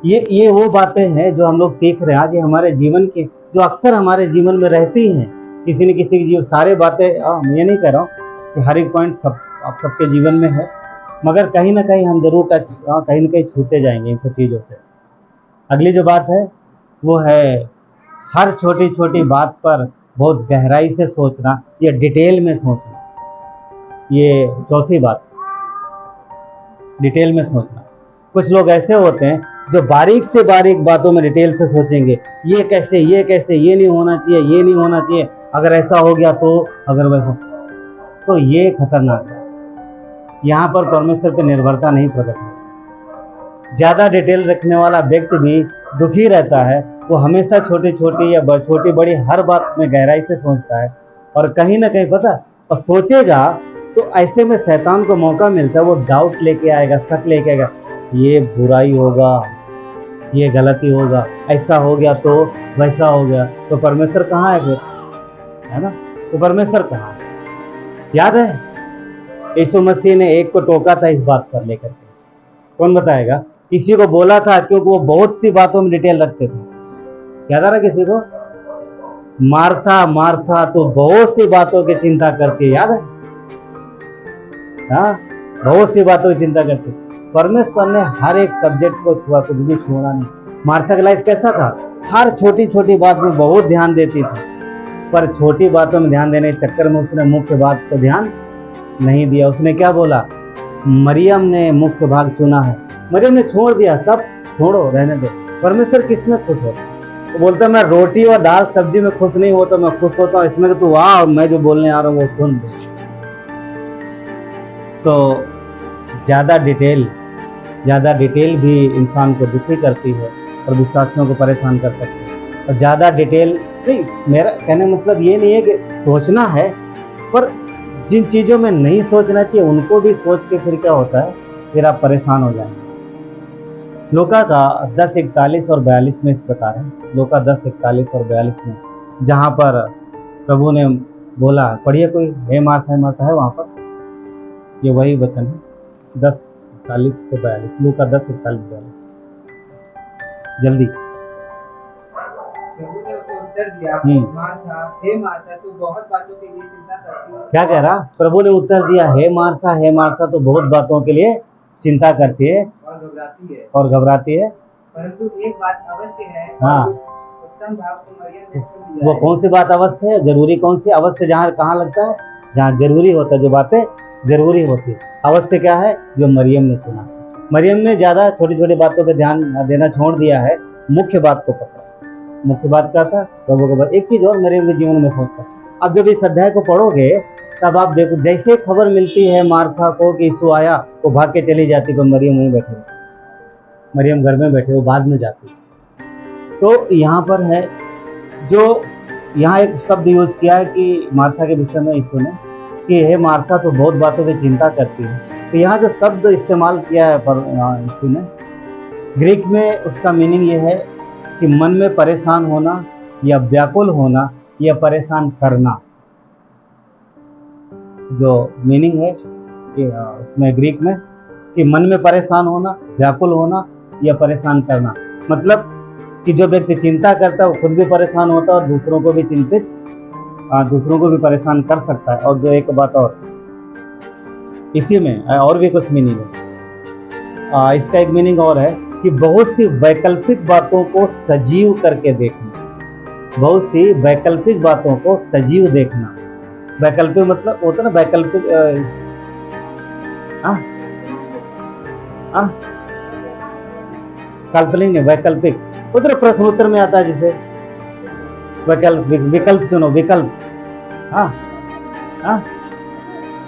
ये वो बातें हैं जो हम लोग सीख रहे हैं आज, ये हमारे जीवन की, जो अक्सर हमारे जीवन में रहती हैं, किसी न किसी के जीवन। सारे बातें मैं ये नहीं कह रहा हूँ कि हर एक पॉइंट आप सबके जीवन में है, मगर कहीं ना कहीं हम जरूर कहीं ना कहीं छूते जाएंगे इन सब चीज़ों से। अगली जो बात है वो है हर छोटी छोटी बात पर बहुत गहराई से सोचना या डिटेल में सोचना। ये चौथी बात, डिटेल में सोचना। कुछ लोग ऐसे होते हैं जो बारीक से बारीक बातों में डिटेल से सोचेंगे, ये कैसे, ये नहीं होना चाहिए, ये नहीं होना चाहिए, अगर ऐसा हो गया तो, अगर वैसा, तो ये खतरनाक है। यहाँ पर परमेश्वर पर निर्भरता नहीं प्रकट होती। ज्यादा डिटेल रखने वाला व्यक्ति भी दुखी रहता है, वो हमेशा छोटी छोटी या छोटी बड़ी हर बात में गहराई से सोचता है, और कहीं ना कहीं पता, और सोचेगा तो ऐसे में शैतान को मौका मिलता है, वो डाउट लेके आएगा, शक लेके आएगा, ये बुराई होगा, ये गलती होगा, ऐसा हो गया तो वैसा हो गया, तो परमेश्वर कहाँ है फिर? है ना? तो परमेश्वर कहाँ है? याद है यीशु मसीह ने एक को टोका था इस बात पर लेकर के, कौन बताएगा? किसी को बोला था, क्योंकि वो बहुत सी बातों में डिटेल रखते थे। याद आ रहा किसी को? मार्था मार्था तो बहुत सी बातों की चिंता करती है, याद है? हाँ, बहुत सी बातों की चिंता करती। परमेश्वर ने हर एक सब्जेक्ट को छुआ, कुछ भी छोड़ा नहीं। मार्था का लाइफ कैसा था? हर छोटी छोटी बात में बहुत ध्यान देती थी, पर छोटी बातों में ध्यान देने के चक्कर में उसने मुख्य बात को ध्यान नहीं दिया। उसने क्या बोला? मरियम ने मुख्य भाग चुना है, मरियम ने छोड़ दिया, सब छोड़ो, रहने दो। परमेश्वर किस में खुश होता है? तो बोलता मैं रोटी और दाल सब्जी में खुश नहीं होता, मैं खुश होता हूँ इसमें कि तू वाह, और मैं जो बोलने आ रहा हूँ वो सुन। तो ज्यादा डिटेल भी इंसान को दुखी करती है और विश्वासियों को परेशान कर सकती है। और ज्यादा डिटेल नहीं, मेरा कहने मतलब ये नहीं है कि सोचना है, पर जिन चीजों में नहीं सोचना चाहिए उनको भी सोच के फिर क्या होता है, फिर आप परेशान हो जाएंगे। लूका का 10:41 और 42 में इस प्रकार है, लूका 10:41 और 42 में, जहाँ पर प्रभु ने बोला, पढ़िए कोई, हे मार्था है वहाँ पर, ये वही वचन है 10:41 से 42, लूका 10:41-42, जल्दी। प्रभु ने उसको उत्तर दिया मार्था, हे मार्था तू बहुत बातों के लिए चिंता करती है। क्या कह रहा? प्रभु ने उत्तर दिया, हे मार्था तो बहुत बातों के लिए चिंता करती है और घबराती है, परंतु एक बात अवश्य है। हाँ। उत्तम भाग को मरियम ने चुन लिया वो है। कौन सी बात अवश्य है? जरूरी कौन सी? अवश्य जहाँ कहाँ लगता है? जहाँ जरूरी होता है, जो बातें जरूरी होती है। अवश्य क्या है? जो मरियम ने चुना। मरियम ने ज्यादा छोटी छोटी बातों पे ध्यान देना छोड़ दिया है, मुख्य बात को पकड़ा। मुख्य बात क्या था? प्रभु के बाद। एक चीज और मरियम के जीवन में सोचता, अब जब इस अध्याय को पढ़ोगे तब आप देखो, जैसे खबर मिलती है मार्था को कि यीशु आया, वो भाग के चली जाती, पर मरियम वहीं बैठे, मरियम घर में बैठे, वो बाद में जाती। तो यहाँ पर है जो यहाँ एक शब्द यूज किया है कि मार्था के विषय में यीशु ने कि हे मार्था तो बहुत बातों की चिंता करती है। तो यहाँ जो शब्द इस्तेमाल किया है पर यीशु ने, ग्रीक में उसका मीनिंग ये है कि मन में परेशान होना या व्याकुल होना या परेशान करना। जो मीनिंग है कि उसमें ग्रीक में कि मन में परेशान होना, व्याकुल होना या परेशान करना, मतलब कि जो व्यक्ति चिंता करता है वो खुद भी परेशान होता है और दूसरों को भी चिंतित, दूसरों को भी परेशान कर सकता है। और जो एक बात और इसी में और भी कुछ मीनिंग है, इसका एक मीनिंग और है कि बहुत सी वैकल्पिक बातों को सजीव करके देखना। बहुत सी वैकल्पिक बातों को सजीव देखना। वैकल्पिक मतलब होता है ना, वैकल्पिक काल्पनिक है, वैकल्पिक उधर प्रश्न उत्तर में आता है, जिसे वैकल्पिक, विकल्प चुनो, विकल्प।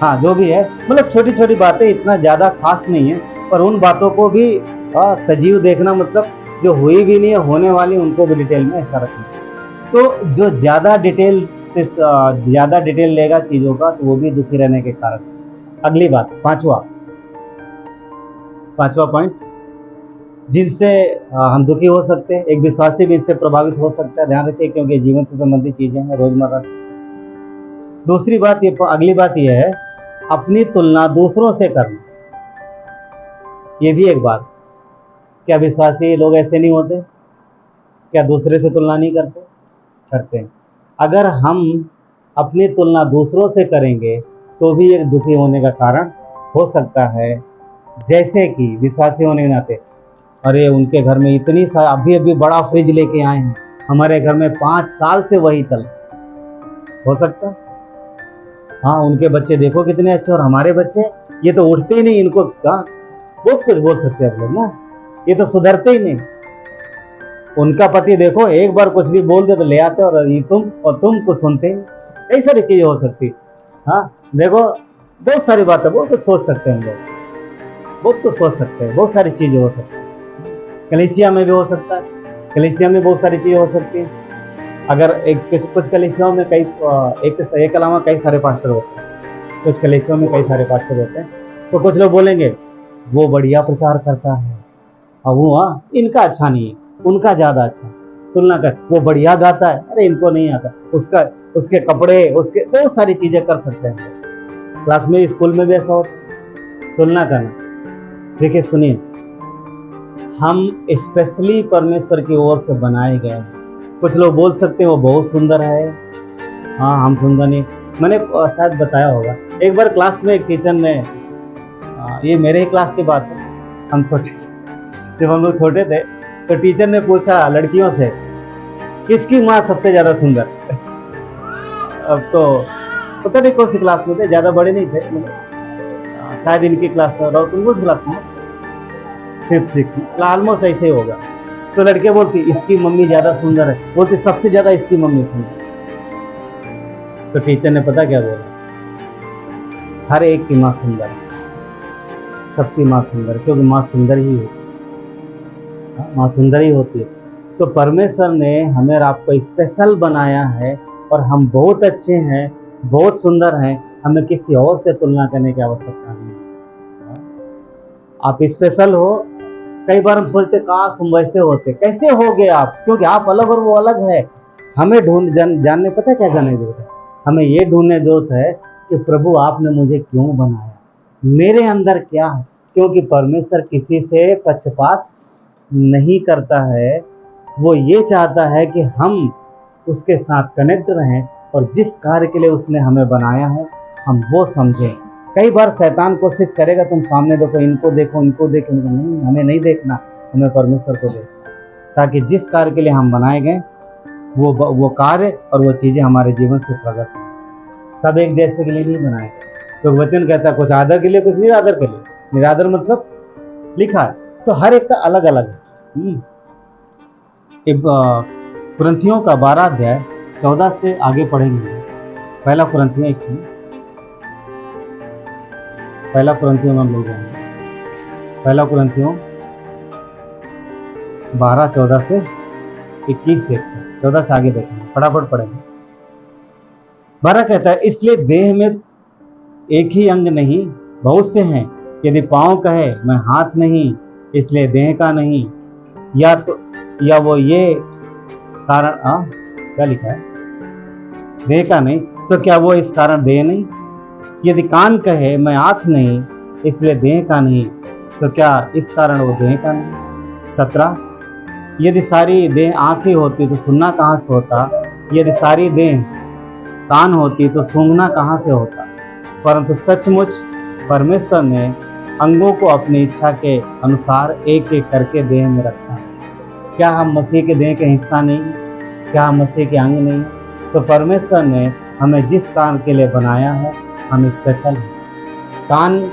हाँ जो भी है, मतलब छोटी छोटी बातें इतना ज्यादा खास नहीं है, पर उन बातों को भी सजीव देखना, मतलब जो हुई भी नहीं है, होने वाली, उनको भी डिटेल में ऐसा रखना। तो जो ज्यादा डिटेल लेगा चीजों का, तो वो भी दुखी रहने के कारण। अगली बात, पांचवा पॉइंट, जिनसे हम दुखी हो सकते हैं, एक विश्वासी भी इससे प्रभावित हो सकता है। ध्यान रखिए, क्योंकि जीवन से संबंधित चीजें हैं रोजमर्रा। दूसरी बात ये, अगली बात ये है, अपनी तुलना दूसरों से करना। ये भी एक बात, क्या विश्वासी लोग ऐसे नहीं होते? क्या दूसरे से तुलना नहीं करते? करते हैं। अगर हम अपनी तुलना दूसरों से करेंगे तो भी एक दुखी होने का कारण हो सकता है। जैसे कि विश्वासी होने के नाते, अरे उनके घर में इतनी अभी बड़ा फ्रिज लेके आए हैं, हमारे घर में 5 साल से वही चल, हो सकता। हाँ, उनके बच्चे देखो कितने अच्छे, और हमारे बच्चे ये तो उठते ही नहीं, इनको बहुत कुछ बोल सकते हैं आप लोग ना, ये तो सुधरते ही नहीं। उनका पति देखो, एक बार कुछ भी बोल दे तो ले आते, और तुम कुछ सुनते ही। कई सारी चीजें हो सकती। हाँ देखो, बहुत सारी बातें, बहुत कुछ सोच सकते हैं हम लोग, बहुत कुछ सोच सकते हैं, बहुत सारी चीजें हो सकती है। कलीसिया में भी हो सकता है, कलीसिया में बहुत सारी चीजें हो सकती हैं। अगर कुछ कलीसियाओं में एक अलावा कई सारे पास्टर होते हैं, कुछ कलीसियाओं में कई सारे पास्टर होते हैं, तो कुछ लोग बोलेंगे वो बढ़िया प्रचार करता है, और वो इनका अच्छा नहीं है, उनका ज्यादा अच्छा। तुलना कर, वो बढ़िया गाता है, अरे इनको नहीं आता, उसके कपड़े, उसके बहुत सारी चीजें कर सकते हैं। क्लास में, स्कूल में भी ऐसा होता है, तुलना करना। देखिए सुनिए, हम स्पेशली परमेश्वर की ओर से बनाए गए हैं। कुछ लोग बोल सकते हैं वो बहुत सुंदर है, हाँ हम सुंदर नहीं। मैंने शायद बताया होगा, एक बार क्लास में एक टीचर ने, ये मेरे ही क्लास की बात है, हम छोटे, जब हम लोग छोटे थे तो टीचर ने पूछा लड़कियों से, किसकी माँ सबसे ज्यादा सुंदर? अब तो पता नहीं कौन सी क्लास में थे, ज्यादा बड़े नहीं थे, शायद इनकी क्लास में, और तुम उस क्लास में 5th 6th, ऑलमोस्ट ऐसे ही होगा। तो लड़के बोलती इसकी मम्मी ज्यादा सुंदर है, बोलती सबसे ज्यादा इसकी मम्मी सुंदर। तो टीचर ने पता क्या बोला, हर एक की माँ सुंदर है, सबकी माँ सुंदर, क्योंकि माँ सुंदर ही है, माँ सुंदर ही होती है। तो परमेश्वर ने हमें और आपको स्पेशल बनाया है, और हम बहुत अच्छे हैं, बहुत सुंदर हैं, हमें किसी और से तुलना करने की आवश्यकता नहीं है। आप स्पेशल हो। कई बार हम सोचते काश हम वैसे होते, कैसे हो गए आप? क्योंकि आप अलग और वो अलग है। हमें जानने, पता क्या जानने की जरूरत है? हमें ये ढूंढने की जरूरत है कि प्रभु आपने मुझे क्यों बनाया, मेरे अंदर क्या है? क्योंकि परमेश्वर किसी से पक्षपात नहीं करता है। वो ये चाहता है कि हम उसके साथ कनेक्ट रहें और जिस कार्य के लिए उसने हमें बनाया है हम वो समझें। कई बार शैतान कोशिश करेगा तुम सामने देखो, इनको देखो, इनको देखो, नहीं, हमें नहीं देखना, हमें परमेश्वर को देखना, ताकि जिस कार्य के लिए हम बनाए गए वो कार्य और वो चीज़ें हमारे जीवन से प्रकट हों। सब एक जैसे के लिए नहीं बनाए गए। तो वचन कहता है कुछ आदर के लिए, कुछ निरादर के लिए। निरादर मतलब लिखा है, तो हर एक का अलग अलग है। कुरिन्थियों का 12 अध्याय 14 से आगे पढ़ेंगे। पहला कुरिन्थियों में हम लोग जाएंगे। पहला कुरिन्थियों 12 14 से 21 देखते हैं, 14 से आगे देखेंगे, फटाफट पढ़ेंगे। 12 कहता है, इसलिए देह में एक ही अंग नहीं, बहुत से हैं। यदि पाँव कहे मैं हाथ नहीं, इसलिए देह का नहीं, या वो ये कारण क्या लिखा है, देह का नहीं, तो क्या वो इस कारण देह नहीं? यदि कान कहे मैं आँख नहीं, इसलिए देह का नहीं, तो क्या इस कारण वो देह का नहीं? 17 यदि सारी देह आँखें होती तो सुनना कहाँ से होता? यदि सारी देह कान होती तो सूंघना कहाँ से होता? परंतु सचमुच परमेश्वर ने अंगों को अपनी इच्छा के अनुसार एक एक करके देह में रखा है। क्या हम मसीह के देह के हिस्सा नहीं? क्या हम मसीह के अंग नहीं? तो परमेश्वर ने हमें जिस काम के लिए बनाया है हम स्पेशल हैं। कान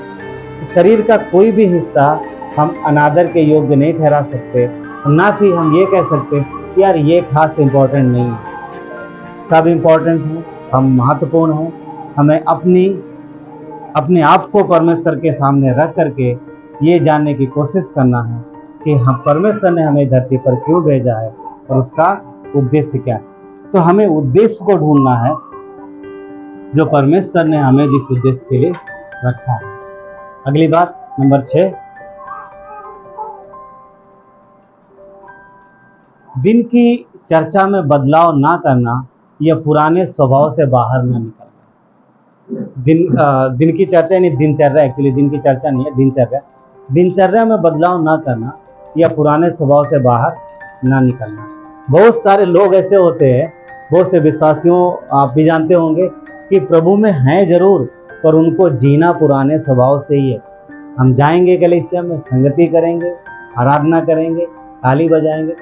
शरीर का कोई भी हिस्सा हम अनादर के योग्य नहीं ठहरा सकते, ना फिर हम ये कह सकते कि यार ये खास इम्पोर्टेंट नहीं है। सब इम्पोर्टेंट हैं, हम महत्वपूर्ण हैं। हमें अपने आप को परमेश्वर के सामने रख करके ये जानने की कोशिश करना है कि हम परमेश्वर ने हमें धरती पर क्यों भेजा है और उसका उद्देश्य क्या है। तो हमें उद्देश्य को ढूंढना है जो परमेश्वर ने हमें जिस उद्देश्य के लिए रखा है। अगली बात नंबर 6, दिन की चर्चा में बदलाव ना करना या पुराने स्वभाव से बाहर ना निकलना। दिन की चर्चा यानी दिनचर्या, एक्चुअली दिन की चर्चा नहीं है, दिनचर्या में बदलाव ना करना या पुराने स्वभाव से बाहर ना निकलना। बहुत सारे लोग ऐसे होते हैं, बहुत से विश्वासियों आप भी जानते होंगे कि प्रभु में हैं जरूर, पर उनको जीना पुराने स्वभाव से ही है। हम जाएंगे कलीसिया में, संगति करेंगे, आराधना करेंगे, ताली बजाएंगे,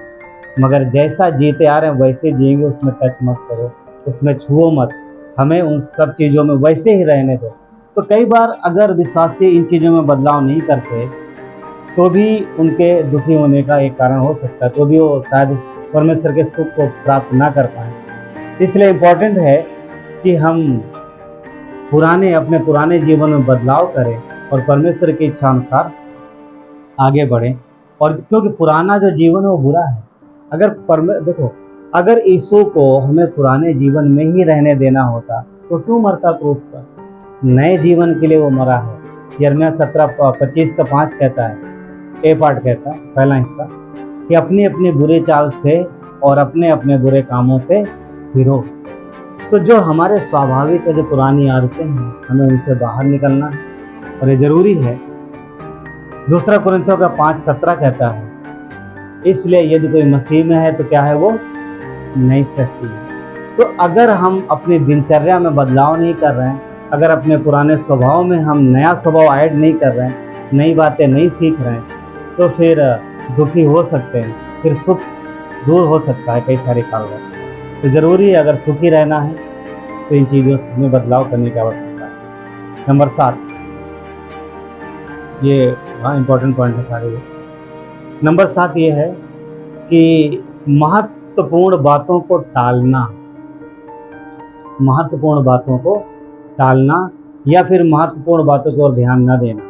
मगर जैसा जीते आ रहे हैं वैसे जिएंगे। उसमें टच मत करो, उसमें छुओ मत, हमें उन सब चीज़ों में वैसे ही रहने दो। तो कई बार अगर विश्वासी इन चीज़ों में बदलाव नहीं करते तो भी उनके दुखी होने का एक कारण हो सकता है, तो भी वो शायद परमेश्वर के सुख को प्राप्त ना कर पाए। इसलिए इम्पोर्टेंट है कि हम अपने पुराने जीवन में बदलाव करें और परमेश्वर की इच्छा अनुसार आगे बढ़ें। और क्योंकि पुराना जो जीवन है वो बुरा है। अगर यीशु को हमें पुराने जीवन में ही रहने देना होता तो क्यों मरता क्रूस पर? नए जीवन के लिए वो मरा है। यिर्मयाह 17:25 कहता है, ए पार्ट कहता है, पहला हिस्सा, कि अपने अपने बुरे चाल से और अपने अपने बुरे कामों से फिरो। तो जो हमारे स्वाभाविक जो पुरानी आदतें हैं हमें उनसे बाहर निकलना है और ये जरूरी है। दूसरा कुरिन्थियों का 5:17 कहता है, इसलिए यदि कोई मसीह में है तो क्या है, वो नई सृष्टि है। तो अगर हम अपनी दिनचर्या में बदलाव नहीं कर रहे हैं, अगर अपने पुराने स्वभाव में हम नया स्वभाव ऐड नहीं कर रहे हैं, नई बातें नहीं सीख रहे हैं, तो फिर दुखी हो सकते हैं, फिर सुख दूर हो सकता है कई सारे कारणों। तो ज़रूरी है अगर सुखी रहना है तो इन चीज़ों में बदलाव करने की आवश्यकता है। नंबर 7, ये इम्पोर्टेंट पॉइंट है सारे। नंबर 7 ये है कि महत्वपूर्ण बातों को टालना या फिर महत्वपूर्ण बातों की ओर ध्यान न देना।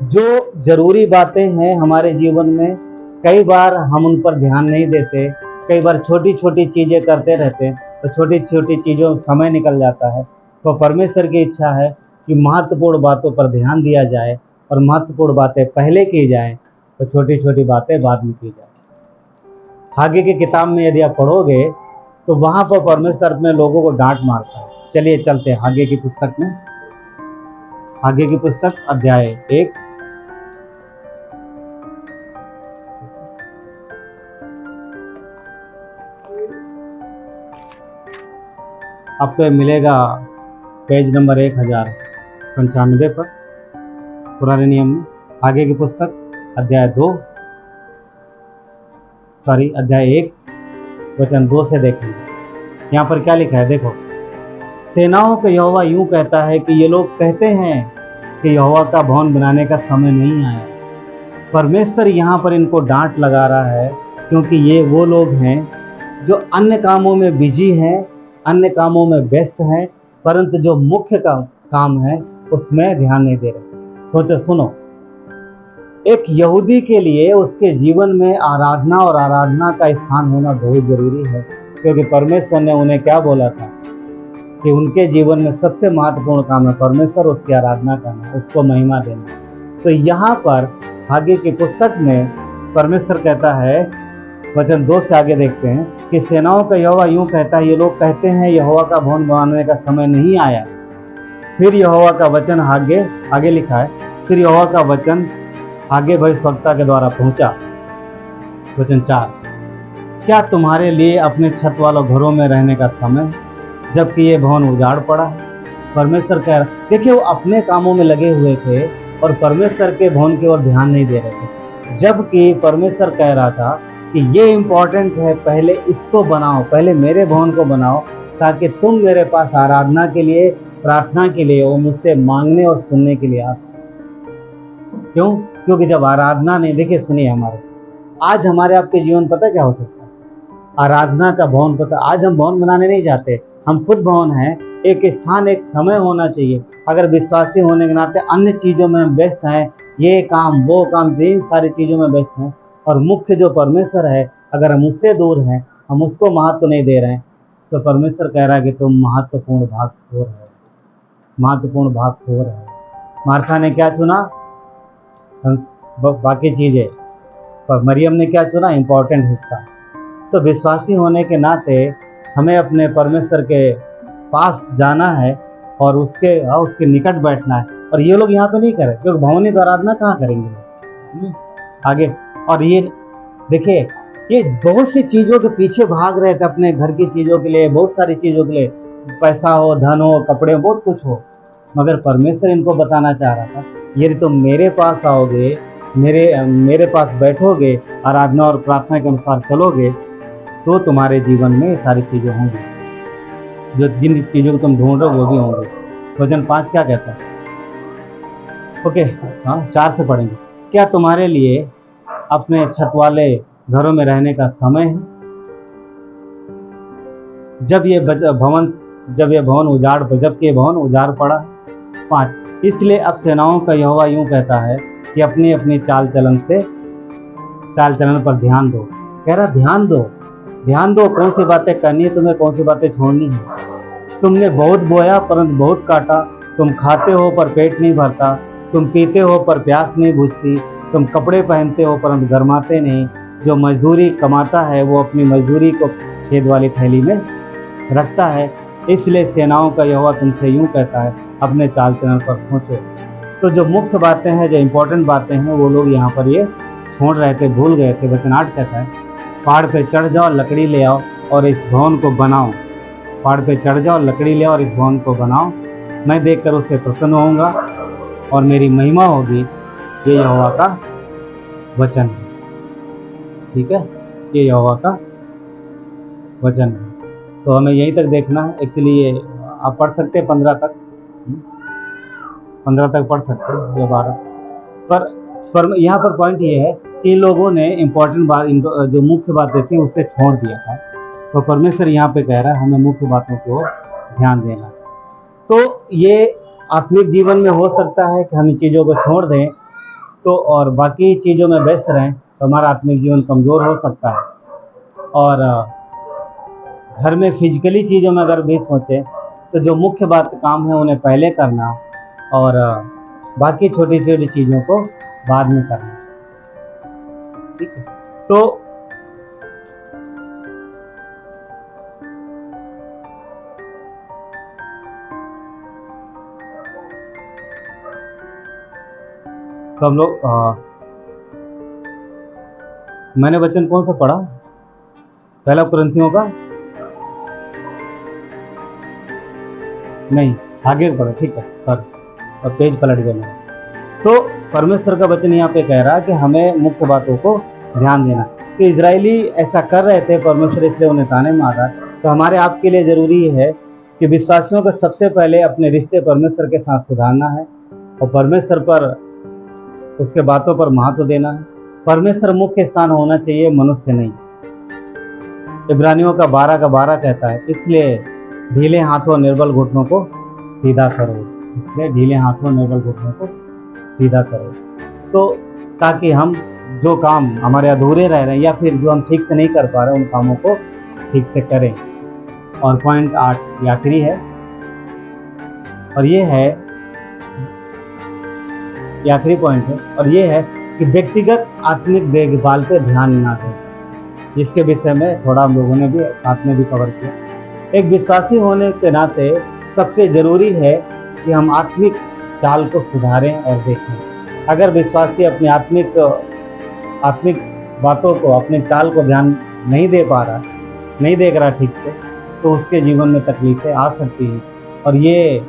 जो जरूरी बातें हैं हमारे जीवन में, कई बार हम उन पर ध्यान नहीं देते, कई बार छोटी छोटी चीज़ें करते रहते हैं, तो छोटी छोटी चीज़ों में समय निकल जाता है। तो परमेश्वर की इच्छा है कि महत्वपूर्ण बातों पर ध्यान दिया जाए और महत्वपूर्ण बातें पहले की जाएं, तो छोटी छोटी बातें बाद में की जाए। हागे की किताब में यदि आप पढ़ोगे तो वहाँ पर परमेश्वर अपने लोगों को डांट मारता है। चलिए चलते हैं हागे की पुस्तक में। हागे की पुस्तक अध्याय 1, आपको ये मिलेगा पेज नंबर 1095 पर पुराने नियम में। आगे की पुस्तक अध्याय 1 वचन 2 से देखेंगे। यहाँ पर क्या लिखा है देखो, सेनाओं का यहोवा यूं कहता है कि ये लोग कहते हैं कि यहोवा का भवन बनाने का समय नहीं आया। परमेश्वर यहाँ पर इनको डांट लगा रहा है, क्योंकि ये वो लोग हैं जो अन्य कामों में बिजी हैं, अन्य कामों में व्यस्त हैं, परंतु जो मुख्य काम है उसमें ध्यान नहीं दे रहे। सोचो, सुनो, एक यहूदी के लिए उसके जीवन में आराधना और आराधना का स्थान होना बहुत जरूरी है, क्योंकि परमेश्वर ने उन्हें क्या बोला था कि उनके जीवन में सबसे महत्वपूर्ण काम है परमेश्वर, उसकी आराधना करना, उसको महिमा देना। तो यहाँ पर आगे की पुस्तक में परमेश्वर कहता है, वचन 2 से आगे देखते हैं कि सेनाओं का यहोवा यूं कहता है, ये लोग कहते हैं यहोवा का भवन बनाने का समय नहीं आया। फिर यहोवा का वचन आगे लिखा है, फिर यहोवा का वचन आगे भविष्यवक्ता के द्वारा पहुंचा। वचन 4, क्या तुम्हारे लिए अपने छत वालों घरों में रहने का समय, जबकि ये भवन उजाड़ पड़ा है? परमेश्वर कह रहा, देखिए वो अपने कामों में लगे हुए थे और परमेश्वर के भवन की ओर ध्यान नहीं दे रहे थे, जबकि परमेश्वर कह रहा था कि ये इम्पोर्टेंट है, पहले इसको बनाओ, पहले मेरे भवन को बनाओ, ताकि तुम मेरे पास आराधना के लिए, प्रार्थना के लिए और मुझसे मांगने और सुनने के लिए आ। क्यों? क्योंकि जब आराधना नहीं, देखिए सुनिए, आज हमारे आपके जीवन पता क्या हो सकता है? आराधना का भवन पता। आज हम भवन बनाने नहीं जाते, हम खुद भवन हैं। एक स्थान, एक समय होना चाहिए। अगर विश्वासी होने के नाते अन्य चीजों में हम व्यस्त हैं, ये काम वो काम, इन सारी चीजों में व्यस्त हैं, और मुख्य जो परमेश्वर है अगर हम उससे दूर हैं, हम उसको महत्व नहीं दे रहे हैं, तो परमेश्वर कह रहा है कि तुम महत्वपूर्ण भाग खो रहे हो, महत्वपूर्ण भाग खो रहे हो। मार्था ने क्या चुना? बाकी चीजें, पर मरियम ने क्या चुना? इंपॉर्टेंट हिस्सा। तो विश्वासी होने के नाते हमें अपने परमेश्वर के पास जाना है और उसके निकट बैठना है। और ये लोग यहाँ पे नहीं करें, क्योंकि भवनी तो आराधना कहाँ करेंगे आगे। और ये देखिए, ये बहुत सी चीजों के पीछे भाग रहे थे, अपने घर की चीजों के लिए, बहुत सारी चीजों के लिए, पैसा हो, धन हो, कपड़े हो, बहुत कुछ हो, मगर परमेश्वर इनको बताना चाह रहा था, यदि तुम मेरे पास आओगे, मेरे पास बैठोगे, आराधना और प्रार्थना के अनुसार चलोगे, तो तुम्हारे जीवन में सारी चीजें होंगी, जो जिन चीजों को तुम ढूंढ रहे हो वो भी होंगे। वचन 5 क्या कहता है? ओके, हाँ, 4 से पढ़ेंगे। क्या तुम्हारे लिए अपने छत वाले घरों में रहने का समय है, जबकि ये भवन उजाड़ पड़ा? 5, इसलिए अब सेनाओं का यहोवा यूं कहता है कि अपनी अपनी चाल चलन पर ध्यान दो। कह रहा ध्यान दो, कौन सी बातें करनी है तुम्हें, कौन सी बातें छोड़नी है। तुमने बहुत बोया परंतु बहुत काटा, तुम खाते हो पर पेट नहीं भरता, तुम पीते हो पर प्यास नहीं बुझती, तुम कपड़े पहनते हो परंतु गरमाते नहीं। जो मजदूरी कमाता है वो अपनी मजदूरी को छेद वाली थैली में रखता है। इसलिए सेनाओं का यहोवा तुमसे यूं कहता है, अपने चाल चलन पर सोचो। तो जो मुख्य बातें हैं, जो इंपॉर्टेंट बातें हैं, वो लोग यहाँ पर ये छोड़ रहे थे, भूल गए थे। वचन 8 कहता है, पहाड़ पे चढ़ जाओ, लकड़ी ले आओ और इस भवन को बनाओ। पहाड़ पे चढ़ जाओ, लकड़ी ले आओ और इस भवन को बनाओ। मैं देखकर उससे प्रसन्न होऊंगा और मेरी महिमा होगी। ये यहोवा का वचन है। ठीक है, ये यहोवा का वचन है। तो हमें यहीं तक देखना है। एक्चुअली ये आप पढ़ सकते हैं 15 तक पढ़ सकते हैं, या 12। पर यहाँ पर पॉइंट ये है कि लोगों ने इम्पोर्टेंट बात, जो मुख्य बातें थी उससे छोड़ दिया था। तो परमेश्वर यहाँ पे कह रहा है हमें मुख्य बातों को ध्यान देना। तो ये आत्मिक जीवन में हो सकता है कि हम इन चीज़ों को छोड़ दें तो और बाकी चीज़ों में व्यस्त रहें, तो हमारा आत्मिक जीवन कमज़ोर हो सकता है। और घर में फिजिकली चीज़ों में अगर भी सोचें तो जो मुख्य बात काम है उन्हें पहले करना और बाकी छोटी छोटी चीज़ों को बाद में करना। ठीक है, तो हम लोग मैंने वचन कौन सा पढ़ा? पहला कुरिन्थियों का नहीं, आगे पढ़ो, ठीक है, पर और पेज पलट गया मेरा। तो परमेश्वर का वचन यहाँ पे कह रहा है कि हमें मुख्य बातों को ध्यान देना। कि इजरायली ऐसा कर रहे थे, परमेश्वर इसलिए उन्हें ताने मारा। तो हमारे आपके लिए जरूरी है कि विश्वासियों को सबसे पहले अपने रिश्ते परमेश्वर के साथ सुधारना है और परमेश्वर पर, उसके बातों पर महत्व देना है। परमेश्वर मुख्य स्थान होना चाहिए, मनुष्य नहीं। इब्रानियों का 12 कहता है, इसलिए ढीले हाथों निर्बल घुटनों को सीधा करो। इसलिए ढीले हाथों निर्बल घुटनों को सीधा करो, तो ताकि हम जो काम हमारे अधूरे रह रहे हैं या फिर जो हम ठीक से नहीं कर पा रहे, उन कामों को ठीक से करें। और पॉइंट 8 ये आखिरी है, और ये है, ये आखिरी पॉइंट है, और ये है कि व्यक्तिगत आत्मिक देखभाल पे ध्यान ना दें, जिसके विषय में थोड़ा हम लोगों ने भी साथ में भी कवर किया। एक विश्वासी होने के नाते सबसे जरूरी है कि हम आत्मिक चाल को सुधारें और देखें। अगर विश्वासी अपनी आत्मिक बातों को, अपने चाल को ध्यान नहीं दे पा रहा, नहीं देख रहा ठीक से, तो उसके जीवन में तकलीफें आ सकती हैं और ये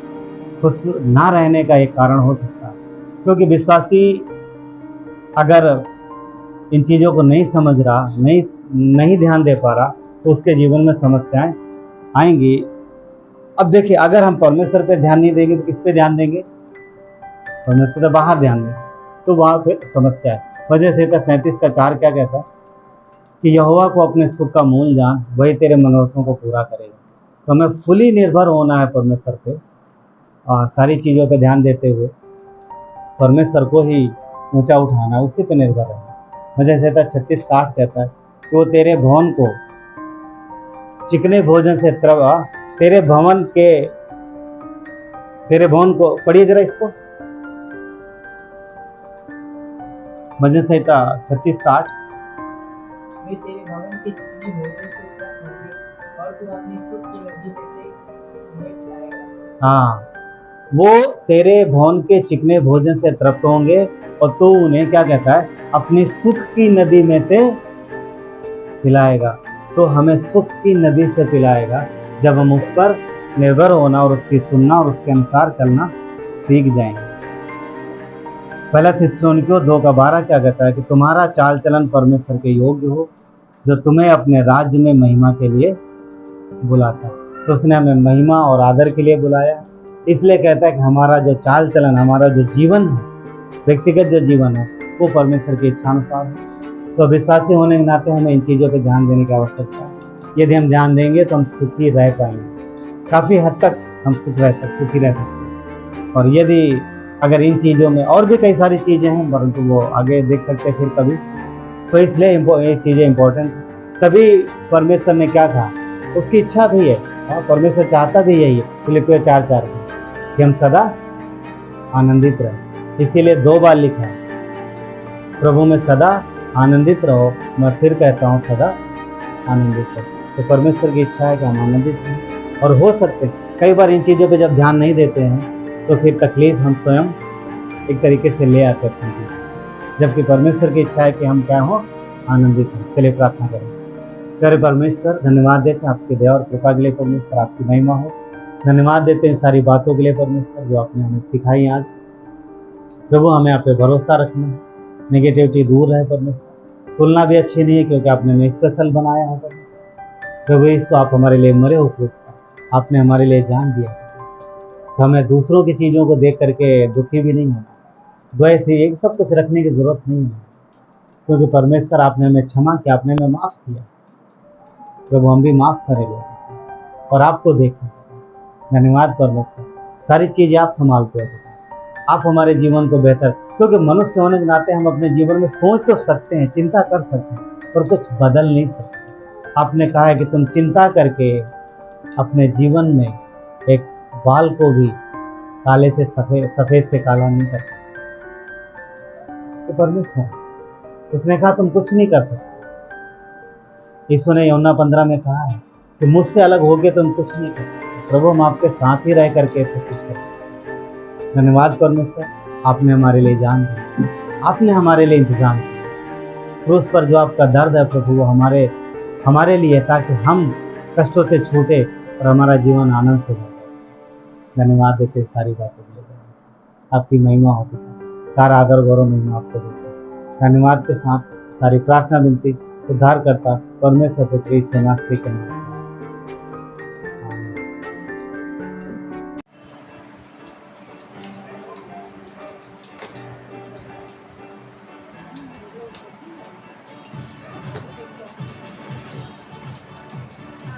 खुश ना रहने का एक कारण हो सकता है। क्योंकि विश्वासी अगर इन चीज़ों को नहीं समझ रहा, नहीं ध्यान दे पा रहा, तो उसके जीवन में समस्याएं आएंगी। अब देखिए, अगर हम परमेश्वर पे ध्यान नहीं देंगे तो किस पे ध्यान देंगे? परमेश्वर से बाहर ध्यान देंगे, तो वहाँ फिर समस्या है। वजह से 37:4 क्या कहता है कि यहोवा को अपने सुख का मूल जान, वही तेरे मनोरथों को पूरा करेगा। तो हमें फुली निर्भर होना है परमेश्वर पे, सारी चीज़ों पे ध्यान देते हुए परमेश्वर को ही ऊंचा उठाना है, उसी पे निर्भर रहना। वजह से 36:8 कहता है कि वो तेरे भवन को चिकने भोजन से तेरे भवन को, पढ़िए जरा इसको, भजन संहिता 36:8। वे तेरे भवन के चिकने भोजन से तृप्त होंगे और तू अपनी सुख की नदी में से उन्हें पिलाएगा। हाँ, वो तेरे भवन के चिकने भोजन से तृप्त होंगे और तू उन्हें क्या कहता है? अपनी सुख की नदी में से पिलाएगा। तो हमें सुख की नदी से पिलाएगा जब हम उस पर निर्भर होना और उसकी सुनना और उसके अनुसार चलना सीख जाएंगे। पहला थिस्सलुनीकियों 2:12 क्या कहता है कि तुम्हारा चाल चलन परमेश्वर के योग्य हो, जो तुम्हें अपने राज्य में महिमा के लिए बुलाता है। तो उसने हमें महिमा और आदर के लिए बुलाया, इसलिए कहता है कि हमारा जो चाल चलन, हमारा जो जीवन है, व्यक्तिगत जो जीवन है, वो परमेश्वर की इच्छानुसार है। तो विश्वासी होने के नाते हमें इन चीज़ों पर ध्यान देने की आवश्यकता है। यदि हम ध्यान देंगे तो हम सुखी रह पाएंगे, काफ़ी हद तक हम सुखी रह सकते हैं। और यदि अगर इन चीज़ों में और भी कई सारी चीज़ें हैं, परंतु वो आगे देख सकते हैं फिर कभी, तो इसलिए ये चीज़ें इंपॉर्टेंट। तभी परमेश्वर ने क्या कहा, उसकी इच्छा भी है, परमेश्वर चाहता भी यही है, फिलिपियों 4:4 कि हम सदा आनंदित रहें। इसीलिए 2 बार लिखा है, प्रभु में सदा आनंदित रहो। मैं फिर कहता हूँ, सदा आनंदित रहो। तो परमेश्वर की इच्छा है कि हम आनंदित रहें और हो सकते हैं कई बार इन चीज़ों पे जब ध्यान नहीं देते हैं तो फिर तकलीफ हम स्वयं एक तरीके से ले आते हैं, जबकि परमेश्वर की इच्छा है कि हम क्या हो, आनंदित हों। चलिए प्रार्थना करें। प्यारे परमेश्वर, धन्यवाद देते हैं आपकी दया और कृपा के लिए परमेश्वर, आपकी महिमा हो। धन्यवाद देते हैं सारी बातों के लिए परमेश्वर जो आपने हमें सिखाई आज। प्रभु, हमें आप पे भरोसा रखना है, नेगेटिविटी दूर रहे परमेश्वर। तुलना भी अच्छी नहीं है क्योंकि आपने हमें स्पेशल बनाया है परमेश्वर। प्रभु यीशु, आप हमारे लिए मरे हो क्रूस पर, आपने हमारे लिए जान दिया। तो हमें दूसरों की चीज़ों को देख करके दुखी भी नहीं होना, द्वेष ही एक सब कुछ रखने की जरूरत नहीं है, क्योंकि परमेश्वर आपने हमें क्षमा किया, आपने हमें माफ़ किया। प्रभु, हम भी माफ़ करेंगे और आपको देखें। धन्यवाद परमेश्वर, सारी चीज़ें आप संभालते हो, आप हमारे जीवन को बेहतर, क्योंकि मनुष्य होने के नाते हम अपने जीवन में सोच तो सकते हैं, चिंता कर सकते हैं, पर कुछ बदल नहीं सकते। आपने कहा है कि तुम चिंता करके अपने जीवन में एक बाल को भी काले से सफेद से काला नहीं कर सकते। तो परमेश्वर, उसने कहा तुम कुछ नहीं कर सकते। यीशु ने यूहन्ना 15 में कहा है कि मुझसे अलग होके तुम कुछ नहीं कर सकते। प्रभु, हम आपके साथ ही रह करके सब कुछ करते। धन्यवाद परमेश्वर, आपने हमारे लिए जान दी, आपने हमारे लिए इंतजाम किया। क्रूस पर जो आपका दर्द है प्रभु, वो हमारे लिए, ताकि हम कष्टों से छूटे और हमारा जीवन आनंद से जाए। धन्यवाद देते सारी बातों के लिए। आपकी महिमा होती है, सारा आदर गौरव महिमा आपको देते हैं। धन्यवाद के साथ सारी प्रार्थना विनती उद्धार करता परमेश्वर पुत्र यीशु मसीह के नाम में।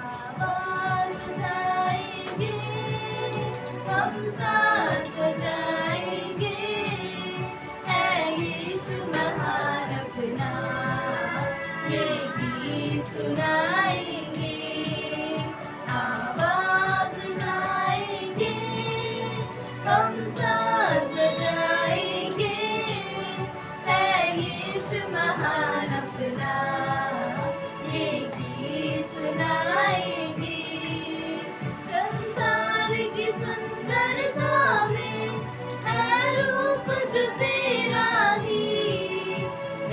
आवाज उठाएंगे, हम साथ बजाएंगे, है यीशु महान अपना, ये गीत सुनाएंगे। आवाज उठाएंगे, हम साथ बजाएंगे, है यीशु महान अपना, ये गीत सुनाएंगे। संसार की सुंदरता में है रूप जो तेरा ही,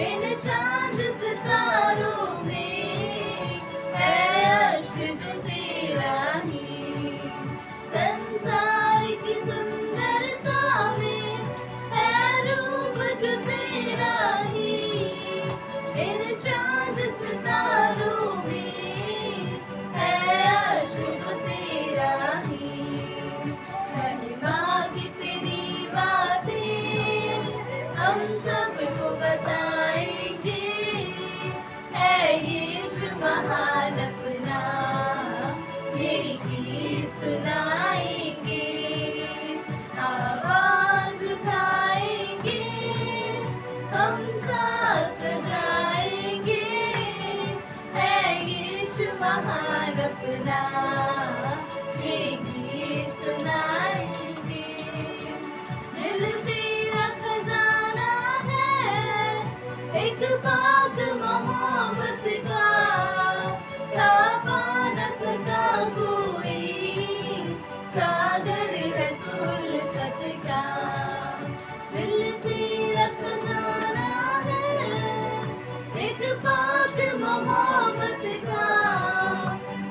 इन चांद सितारों में है अश्क जो तेरा ही। संसार की सुंदरता में है रूप जो तेरा ही, इन चांद सितारों में है अश्क जो तेरा ही। महिमा की तेरी बातें हम सबको बताएंगे, है यीशु महान अपना, ये गीत सुनाएंगे। आवाज उठाएंगे, हम साथ बजाएंगे, है यीशु महान अपना, ये गीत सुनाएंगे। दिल तेरा खजाना है, एक बाग मोहब्बत का, तापा न सका कोई, सागर है उल्फत का। दिल तेरा खजाना है, एक बाग मोहब्बत का,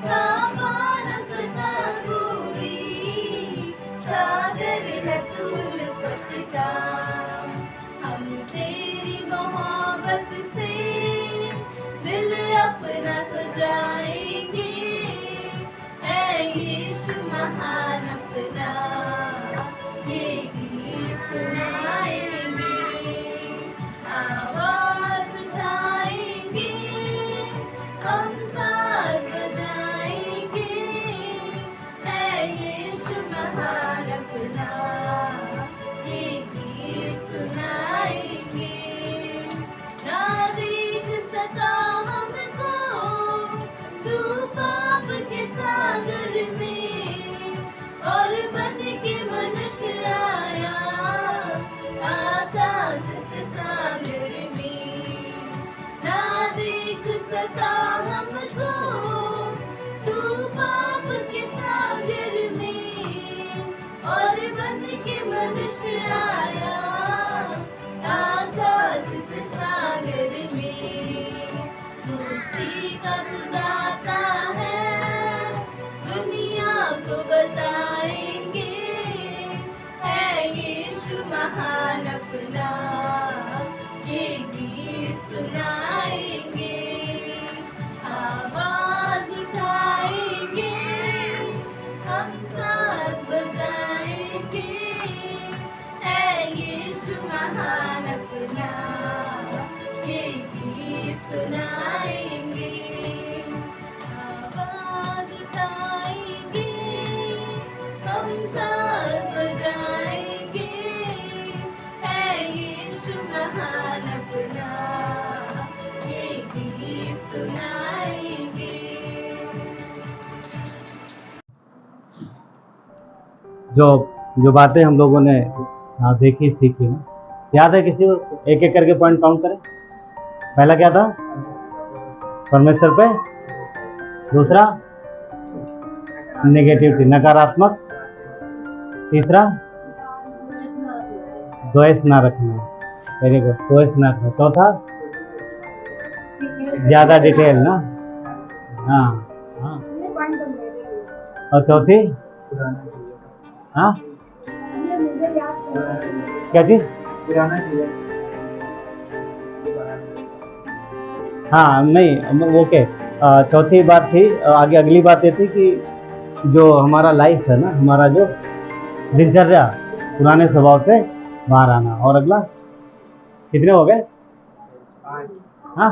तापा न सका कोई, सागर है उल्फत का। हम तेरी मोहब्बत से दिल अपना सजाएंगे, है यीशु महान अपना, ये गीत सुनाएंगे। आवाज उठाएंगे, हम साथ बजाएंगे, है यीशु महान अपना, ये गीत सुनाएंगे। ना देख सका हमको तू पाप के सागर में, और बन के मनुष्य आया आकाश से सागर में। ना देख सका हमको तू पाप के सागर में, और बन के मनुष्य आया आकाश से सागर में। मुक्ति का तू दाता है, दुनिया को बताएंगे, है यीशु महान अपना, ये गीत सुनाएंगे। आवाज उठाएंगे, हम साथ बजाएंगे, है यीशु महान अपना, ये गीत सुनाएंगे। आवाज उठाएंगे, हम साथ बजाएंगे, है यीशु महान अपना, ये गीत सुनाएंगे। जो बातें हम लोगों ने देखी सीखी ना, याद है किसी को? एक एक करके पॉइंट काउंट करें। पहला क्या था? परमेश्वर पे। दूसरा नेगेटिविटी, नकारात्मक। तीसरा द्वेष ना रखना। वेरी गुड, द्वेष ना रखना। चौथा ज्यादा डिटेल ना। हाँ हाँ। और चौथी हाँ क्या चीज? पुराना चीज है। हाँ नहीं ओके। चौथी बात थी, आगे अगली बात ये थी कि जो हमारा लाइफ है ना, हमारा जो दिनचर्या, पुराने स्वभाव से बाहर आना। और अगला कितने हो गए? हाँ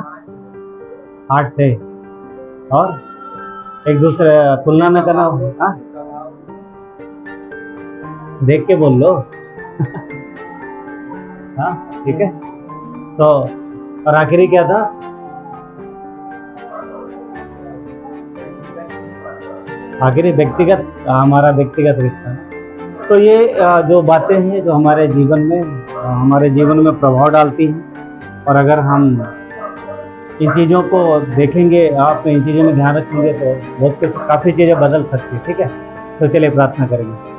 8 थे। और एक दूसरे तुलना न करना। हाँ देख के बोल लो। हाँ ठीक है। तो और आखिरी क्या था? आखिरी व्यक्तिगत, हमारा व्यक्तिगत रिश्ता। तो ये जो बातें हैं जो हमारे जीवन में प्रभाव डालती हैं, और अगर हम इन चीज़ों को देखेंगे, आप इन चीज़ों में ध्यान रखेंगे तो बहुत कुछ, काफ़ी चीज़ें बदल सकती है। ठीक है, तो चलिए प्रार्थना करेंगे।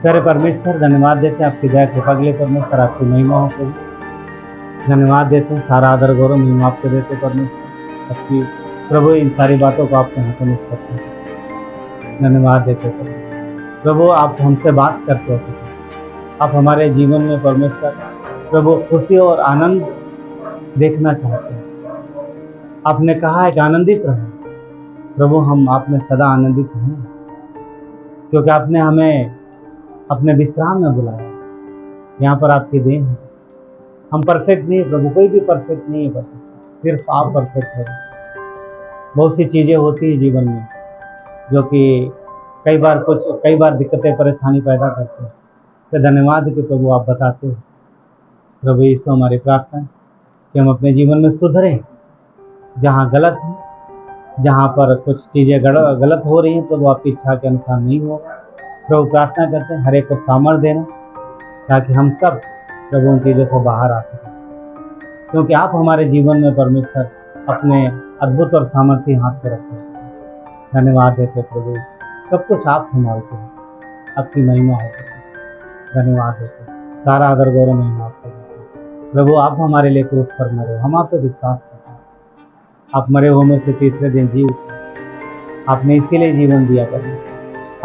प्यारे परमेश्वर, धन्यवाद देते हैं आपकी दया कृपा के लिए परमेश्वर, आपकी महिमा हो प्रभु। धन्यवाद देते हैं, सारा आदर गौरव महिमा आपको देते हैं परमेश्वर। आपकी प्रभु इन सारी बातों को आपके हाथों में करते हैं। धन्यवाद देते हैं प्रभु, आप हमसे बात करते हो, आप हमारे जीवन में परमेश्वर प्रभु खुशी और आनंद देखना चाहते हैं। आपने कहा है कि आनंदित रहो प्रभु, हम आप में सदा आनंदित हैं, क्योंकि आपने हमें अपने विश्राम में बुलाया। यहाँ पर आपकी देन है। हम परफेक्ट नहीं है प्रभु, कोई भी परफेक्ट नहीं है प्रभु, सिर्फ आप परफेक्ट हो। बहुत सी चीज़ें होती है जीवन में जो कि कई बार दिक्कतें परेशानी पैदा करते हैं। तो धन्यवाद कि प्रभु आप बताते हो प्रभु। यीशु हमारी प्रार्थना है कि हम अपने जीवन में सुधरें, जहाँ गलत है, जहाँ पर कुछ चीज़ें गलत हो रही हैं प्रभु, आपकी इच्छा के अनुसार नहीं हो प्रभु। प्रार्थना करते हैं हर एक को सामर्थ्य देना, ताकि हम सब प्रभु उन चीज़ों को बाहर आ सकें, क्योंकि आप हमारे जीवन में परमेश्वर अपने अद्भुत और सामर्थ्य हाथ पर रखते हैं। धन्यवाद देते प्रभु, सब कुछ आप संभालते हैं, आपकी महिमा होती है। धन्यवाद देते, सारा आदर गौरव महिमा आपको देते प्रभु। आप हमारे लिए क्रूस पर मरे, हम आप पे विश्वास करते हैं। आप मरे हुए में से तीसरे दिन जी उठे, आपने इसीलिए जीवन दिया प्रभु,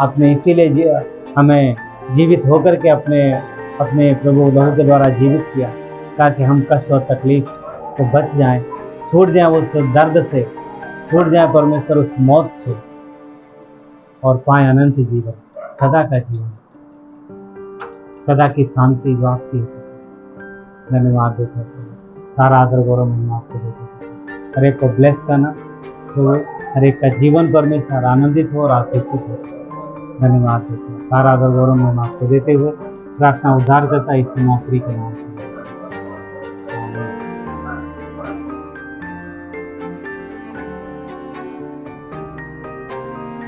आपने इसीलिए हमें जीवित होकर के अपने प्रभु लहू के द्वारा जीवित किया, ताकि हम कष्ट और तकलीफ को बच जाएं, छूट जाएं उस दर्द से, छूट जाएं परमेश्वर उस मौत से, और पाए अनंत जीवन, सदा का जीवन, सदा की शांति जो आपकी है। धन्यवाद देते हैं, सारा आदर गौरव महिमा आपको देते हैं। हर एक को ब्लेस करना तो हर एक का जीवन परमेश्वर आनंदित हो और आशीषित हो। धन्यवाद देते हैं, सारा आदर गौरव महिमा आपको देते हुए प्रार्थना उद्धार करता है इस नासरी के नाम से।